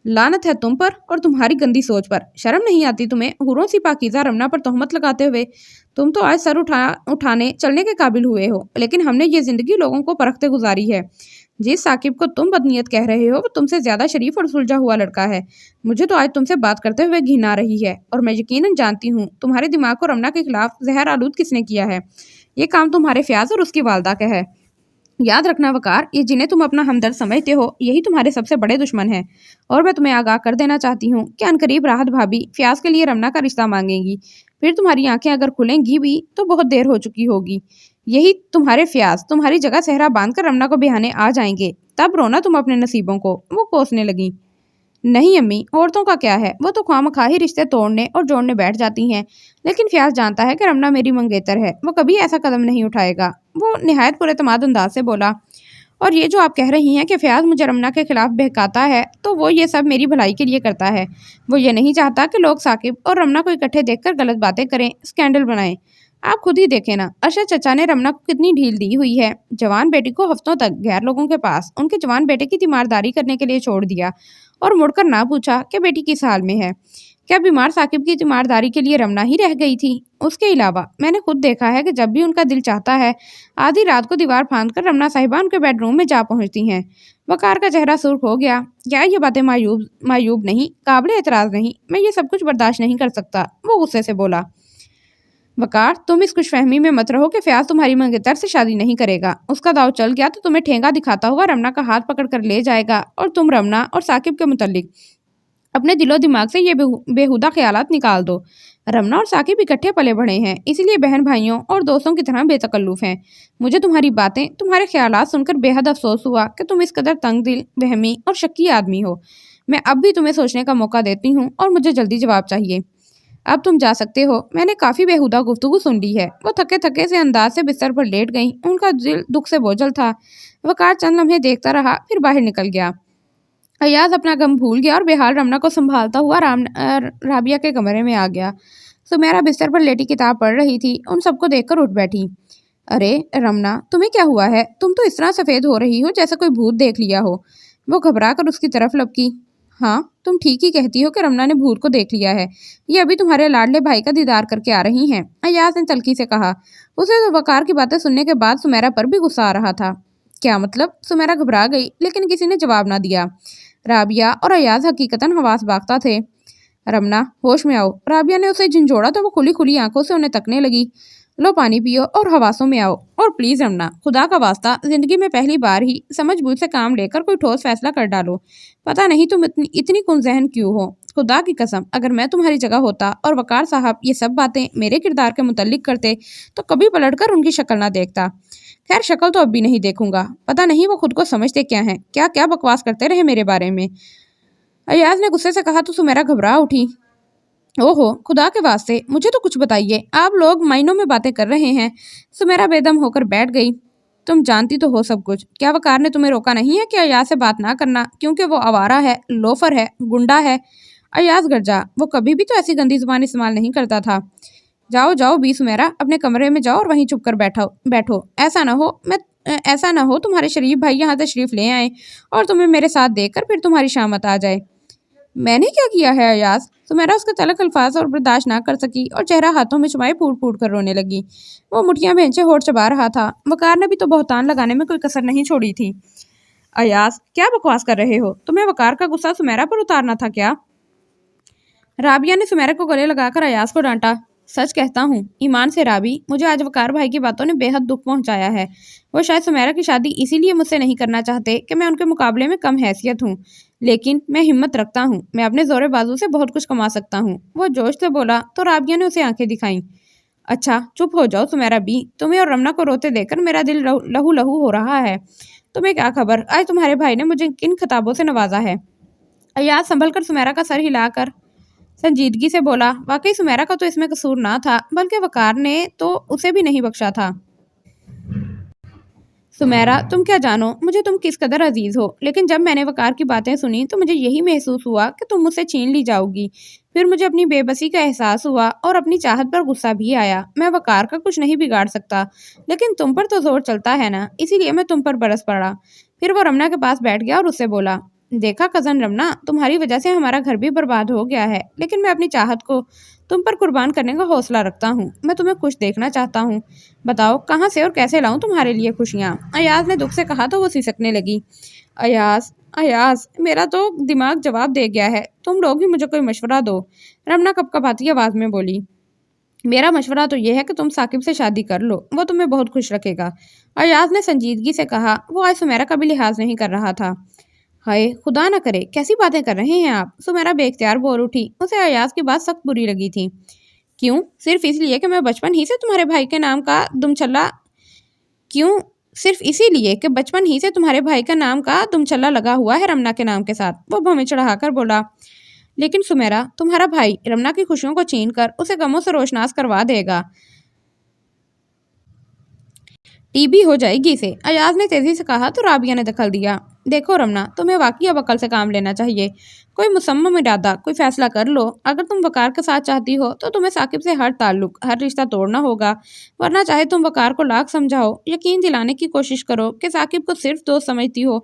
لعنت ہے تم پر اور تمہاری گندی سوچ پر، شرم نہیں آتی تمہیں حوروں سی پاکیزہ رمنا پر تہمت لگاتے ہوئے؟ تم تو آج سر اٹھانے چلنے کے قابل ہوئے ہو، لیکن ہم نے یہ زندگی لوگوں کو پرکھتے گزاری ہے۔ جس ثاقب کو تم بدنیت کہہ رہے ہو وہ تم سے زیادہ شریف اور سلجھا ہوا لڑکا ہے۔ مجھے تو آج تم سے بات کرتے ہوئے گھن آ رہی ہے، اور میں یقیناً جانتی ہوں تمہارے دماغ کو رمنا کے خلاف زہر آلود کس نے کیا ہے۔ یہ کام تمہارے فیاض اور اس کی والدہ کا ہے۔ یاد رکھنا وقار، یہ جنہیں تم اپنا ہمدرد سمجھتے ہو یہی تمہارے سب سے بڑے دشمن ہیں، اور میں تمہیں آگاہ کر دینا چاہتی ہوں کہ عنقریب راحت بھابی فیاض کے لیے رمنا کا رشتہ مانگیں گی، پھر تمہاری آنکھیں اگر کھلیں گی بھی تو بہت دیر ہو چکی ہوگی۔ یہی تمہارے فیاض تمہاری جگہ صحرا باندھ کر رمنا کو بہانے آ جائیں گے، تب رونا تم اپنے نصیبوں کو، وہ کوسنے لگی۔ نہیں امی، عورتوں کا کیا ہے، وہ تو خواہ مخواہ ہی رشتے توڑنے اور جوڑنے بیٹھ جاتی ہیں، لیکن فیاض جانتا ہے کہ رمنا میری منگیتر ہے، وہ کبھی ایسا قدم نہیں اٹھائے گا، وہ نہایت پر اعتماد انداز سے بولا۔ اور یہ جو آپ کہہ رہی ہیں کہ فیاض مجھے رمنا کے خلاف بہکاتا ہے، تو وہ یہ سب میری بھلائی کے لیے کرتا ہے، وہ یہ نہیں چاہتا کہ لوگ ثاقب اور رمنا کو اکٹھے دیکھ کر غلط باتیں کریں، اسکینڈل بنائیں۔ आप खुद ही देखें ना, अरशद चचा ने रमना को कितनी ढील दी हुई है। जवान बेटी को हफ्तों तक गैर लोगों के पास उनके जवान बेटे की तीमारदारी करने के लिए छोड़ दिया और मुड़कर ना पूछा कि बेटी किस हाल में है। क्या बीमार साकिब की तीमारदारी के लिए रमना ही रह गई थी? उसके अलावा मैंने खुद देखा है कि जब भी उनका दिल चाहता है, आधी रात को दीवार फांद कर रमना साहिबा उनके बेडरूम में जा पहुंचती हैं। वकार का चेहरा सुर्ख हो गया। क्या ये बातें मायूब नहीं, काबिल एतराज नहीं? मैं ये सब कुछ बर्दाश्त नहीं कर सकता। वो गुस्से से बोला। वकार, तुम इस खुशफहमी में मत रहो कि फयाज तुम्हारी मंगेतर से शादी नहीं करेगा। उसका दाव चल गया तो तुम्हें ठेंगा दिखाता हुआ रमना का हाथ पकड़ कर ले जाएगा और तुम रमना और साकिब के मुतल्लिक अपने दिलो दिमाग से ये बेहुदा ख्यालात निकाल दो। रमना और साकिब इकट्ठे पले बढ़े हैं, इसलिए बहन भाइयों और दोस्तों की तरह बेतकल्लुफ हैं। मुझे तुम्हारी बातें, तुम्हारे ख्यालात सुनकर बेहद अफसोस हुआ कि तुम इस कदर तंग दिल, वहमी और शक्की आदमी हो। मैं अब भी तुम्हें सोचने का मौका देती हूँ और मुझे जल्दी जवाब चाहिए। अब तुम जा सकते हो। मैंने काफी बेहुदा गुफ्तगू सुन ली है। वो थके थके से अंदाज से बिस्तर पर लेट गईं। उनका दिल दुख से बोझल था। वकार चंद लम्हे देखता रहा, फिर बाहर निकल गया। अयाज अपना गम भूल गया और बेहाल रमना को संभालता हुआ राबिया के कमरे में आ गया। सुमेरा बिस्तर पर लेटी किताब पढ़ रही थी। उन सबको देखकर उठ बैठी। अरे रमना, तुम्हें क्या हुआ है? तुम तो इस तरह सफेद हो रही हो जैसे कोई भूत देख लिया हो। वो घबरा कर उसकी तरफ लपकी। हाँ, तुम ठीक ही कहती हो कि रमना ने भूत को देख लिया है। ये अभी तुम्हारे लाडले भाई का दीदार करके आ रही हैं। अयाज ने तल्खी से कहा। उसे तो वकार की बातें सुनने के बाद सुमेरा पर भी गुस्सा आ रहा था। क्या मतलब? सुमेरा घबरा गई, लेकिन किसी ने जवाब ना दिया। राबिया और अयाज हकीकतन हवास बागता थे। रमना, होश में आओ। राबिया ने उसे झंझोड़ा तो वो खुली खुली आंखों से उन्हें तकने लगी। लो पानी पियो और हवासों में आओ। और प्लीज रमना, खुदा का वास्ता, जिंदगी में पहली बार ही समझ बूझ से काम लेकर कोई ठोस फैसला कर डालो। पता नहीं तुम इतनी कुंजहन क्यों हो। खुदा की कसम, अगर मैं तुम्हारी जगह होता और वकार साहब ये सब बातें मेरे किरदार के मुतल्लिक करते तो कभी पलटकर उनकी शक्ल ना देखता। खैर, शक्ल तो अब भी नहीं देखूंगा। पता नहीं वो खुद को समझते क्या हैं, क्या क्या बकवास करते रहे मेरे बारे में। अयाज ने गुस्से से कहा तो सुमेरा घबरा उठी। ओहो, खुदा के वास्ते मुझे तो कुछ बताइए। आप लोग मायनों में बातें कर रहे हैं। सुमेरा बेदम होकर बैठ गई। तुम जानती तो हो सब कुछ। क्या वकार ने तुम्हें रोका नहीं है कि अयाज से बात ना करना, क्योंकि वो आवारा है, लोफर है, गुंडा है? अयाज गरजा। वो कभी भी तो ऐसी गंदी जुबान इस्तेमाल नहीं करता था। जाओ जाओ बी सुमेरा, अपने कमरे में जाओ और वहीं चुप कर बैठो। ऐसा ना हो तुम्हारे शरीफ भाई यहाँ तशरीफ ले आए और तुम्हें मेरे साथ देखकर फिर तुम्हारी शामत आ जाए। मैंने क्या किया है अयाज? सुमेरा उसके तलक अल्फाज और बर्दाश्त ना कर सकी और चेहरा हाथों में छुपाए फूट फूट कर रोने लगी। वो मुठियां भेंचे होठ चबा रहा था। वकार ने भी तो बहुतान लगाने में कोई कसर नहीं छोड़ी थी। अयाज, क्या बकवास कर रहे हो? तुम्हें वकार का गुस्सा सुमेरा पर उतारना था क्या? राबिया ने सुमेरा को गले लगाकर अयाज को डांटा। सच कहता हूँ, ईमान से राबी, मुझे आज वकार भाई की बातों ने बेहद दुख पहुंचाया है। वो शायद सुमेरा की शादी इसीलिए मुझसे नहीं करना चाहते कि मैं उनके मुकाबले में कम हैसियत हूँ। लेकिन मैं हिम्मत रखता हूँ। मैं अपने जोरे बाजू से बहुत कुछ कमा सकता हूँ। वो जोश से बोला तो राबिया ने उसे आंखें दिखाईं। अच्छा, चुप हो जाओ सुमेरा बी। तुम्हें और रमना को रोते देखकर मेरा दिल लहू लहू हो रहा है। तुम्हें क्या खबर आज तुम्हारे भाई ने मुझे किन खिताबों से नवाजा है? अयाज संभल कर सुमेरा का सर हिलाकर संजीदगी से बोला। वाकई सुमेरा का तो इसमें कसूर ना था, बल्कि वकार ने तो उसे भी नहीं बख्शा था। सुमेरा, तुम क्या जानो मुझे तुम किस कदर अजीज हो, लेकिन जब मैंने वकार की बातें सुनी तो मुझे यही महसूस हुआ कि तुम मुझसे छीन ली जाओगी। फिर मुझे अपनी बेबसी का एहसास हुआ और अपनी चाहत पर गुस्सा भी आया। मैं वकार का कुछ नहीं बिगाड़ सकता, लेकिन तुम पर तो जोर चलता है ना, इसीलिए मैं तुम पर बरस पड़ा। फिर वो रमना के पास बैठ गया और उससे बोला। देखा कजन रमना, तुम्हारी वजह से हमारा घर भी बर्बाद हो गया है, लेकिन मैं अपनी चाहत को तुम पर कुर्बान करने का हौसला रखता हूँ। मैं तुम्हें खुश देखना चाहता हूँ। बताओ कहाँ से और कैसे लाऊं तुम्हारे लिए खुशियाँ? अयाज ने दुख से कहा तो वो सिसकने लगी। अयाज, अयाज, मेरा तो दिमाग जवाब दे गया है। तुम लोग भी मुझे कोई मशवरा दो। रमना कपकपाती आवाज में बोली। मेरा मशवरा तो यह है कि तुम साकिब से शादी कर लो, वो तुम्हें बहुत खुश रखेगा। अयाज ने संजीदगी से कहा। वो आज सुमेरा का भी लिहाज नहीं कर रहा था। हाय खुदा ना करे, कैसी बातें कर रहे हैं आप? सुमेरा बेख्तियार बोल उठी। उसे अयाज की बात सख्त बुरी लगी थी। क्यों? सिर्फ इसलिए कि मैं बचपन ही से तुम्हारे भाई के नाम का दुमछल्ला क्यों सिर्फ इसीलिए कि बचपन ही से तुम्हारे भाई का नाम का दुमछल्ला लगा हुआ है रमना के नाम के साथ? वो भौं में चढ़ाकर बोला। लेकिन सुमेरा, तुम्हारा भाई रमना की खुशियों को छीन कर उसे गमों से रोशनास करवा देगा। टीबी हो जाएगी इसे, अयाज ने तेजी से कहा तो राबिया ने दखल दिया। دیکھو رمنا، تمہیں واقعی اب عقل سے کام لینا چاہیے۔ کوئی مصمم ارادہ، کوئی فیصلہ کر لو۔ اگر تم وقار کے ساتھ چاہتی ہو تو تمہیں ثاقب سے ہر تعلق، ہر رشتہ توڑنا ہوگا، ورنہ چاہے تم وقار کو لاکھ سمجھاؤ، یقین دلانے کی کوشش کرو کہ ثاقب کو صرف دوست سمجھتی ہو،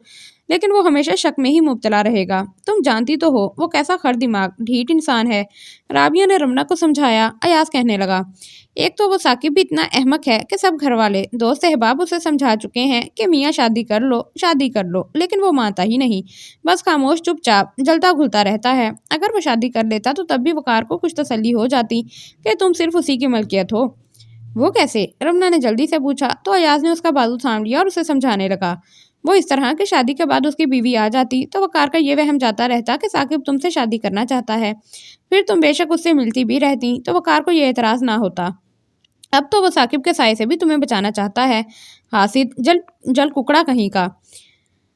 لیکن وہ ہمیشہ شک میں ہی مبتلا رہے گا۔ تم جانتی تو ہو وہ کیسا خر دماغ، ڈھیٹ انسان ہے۔ رابعہ نے رمنا کو سمجھایا۔ ایاز کہنے لگا، ایک تو وہ ثاقب بھی اتنا احمق ہے کہ سب گھر والے، دوست احباب اسے سمجھا چکے ہیں کہ میاں شادی کر لو، شادی کر لو، لیکن وہ مانتا ہی نہیں، بس خاموش چپ چاپ جلتا گھلتا رہتا ہے۔ اگر وہ شادی کر لیتا تو تب بھی وقار کو کچھ تسلی ہو جاتی کہ تم صرف اسی کی ملکیت ہو۔ وہ کیسے؟ رمنا نے جلدی سے پوچھا تو ایاز نے اس کا بازو تھام لیا اور اسے سمجھانے لگا۔ وہ اس طرح کہ شادی کے بعد اس کی بیوی آ جاتی تو وقار کا یہ وہم جاتا رہتا کہ ثاقب تم سے شادی کرنا چاہتا ہے، پھر تم بے شک اس سے ملتی بھی رہتی تو وقار کو یہ اعتراض نہ ہوتا۔ اب تو وہ ثاقب کے سائے سے بھی تمہیں بچانا چاہتا ہے۔ حاسد، جل ککڑا کہیں کا۔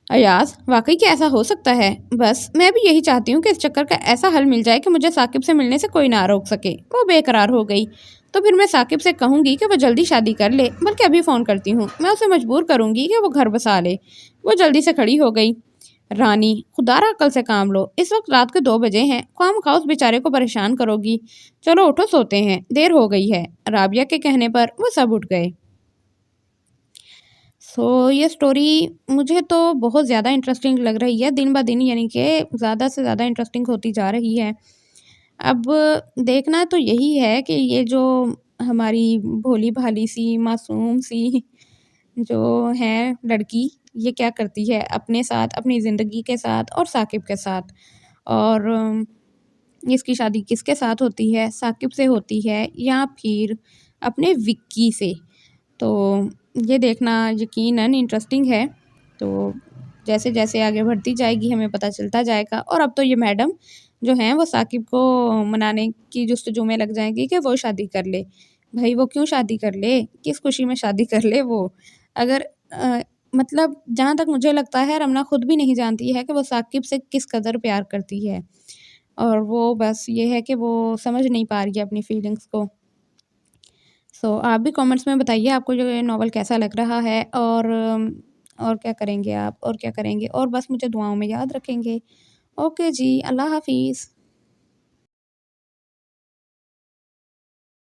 ایاز، واقعی کیا ایسا ہو سکتا ہے؟ بس میں بھی یہی چاہتی ہوں کہ اس چکر کا ایسا حل مل جائے کہ مجھے ثاقب سے ملنے سے کوئی نہ روک سکے۔ وہ بے قرار ہو گئی۔ تو پھر میں ثاقب سے کہوں گی کہ وہ جلدی شادی کر لے، بلکہ ابھی فون کرتی ہوں، میں اسے مجبور کروں گی کہ وہ گھر بسا لے۔ وہ جلدی سے کھڑی ہو گئی۔ رانی، خدا را عقل سے کام لو، اس وقت رات کے 2 بجے ہیں، خواہ مخواہ اس بیچارے کو پریشان کرو گی۔ چلو اٹھو، سوتے ہیں، دیر ہو گئی ہے۔ رابعہ کے کہنے پر وہ سب اٹھ گئے۔ یہ سٹوری مجھے تو بہت زیادہ انٹرسٹنگ لگ رہی ہے دن بہ دن، یعنی کہ زیادہ سے زیادہ انٹرسٹنگ ہوتی جا رہی ہے۔ اب دیکھنا تو یہی ہے کہ یہ جو ہماری بھولی بھالی سی معصوم سی جو ہے لڑکی، یہ کیا کرتی ہے اپنے ساتھ، اپنی زندگی کے ساتھ اور ثاقب کے ساتھ، اور اس کی شادی کس کے ساتھ ہوتی ہے، ثاقب سے ہوتی ہے یا پھر اپنے وکی سے۔ تو یہ دیکھنا یقیناً انٹرسٹنگ ہے۔ تو جیسے جیسے آگے بڑھتی جائے گی ہمیں پتہ چلتا جائے گا، اور اب تو یہ میڈم جو ہیں وہ ثاقب کو منانے کی جستجو میں لگ جائیں گی کہ وہ شادی کر لے۔ بھائی وہ کیوں شادی کر لے، کس خوشی میں شادی کر لے وہ؟ اگر مطلب جہاں تک مجھے لگتا ہے رمنا خود بھی نہیں جانتی ہے کہ وہ ثاقب سے کس قدر پیار کرتی ہے، اور وہ بس یہ ہے کہ وہ سمجھ نہیں پا رہی ہے اپنی فیلنگز کو۔ آپ بھی کامنٹس میں بتائیے آپ کو یہ ناول کیسا لگ رہا ہے، اور کیا کریں گے آپ، اور کیا کریں گے، اور بس مجھے دعاؤں میں یاد رکھیں گے۔ اوکے جی، اللہ حافظ۔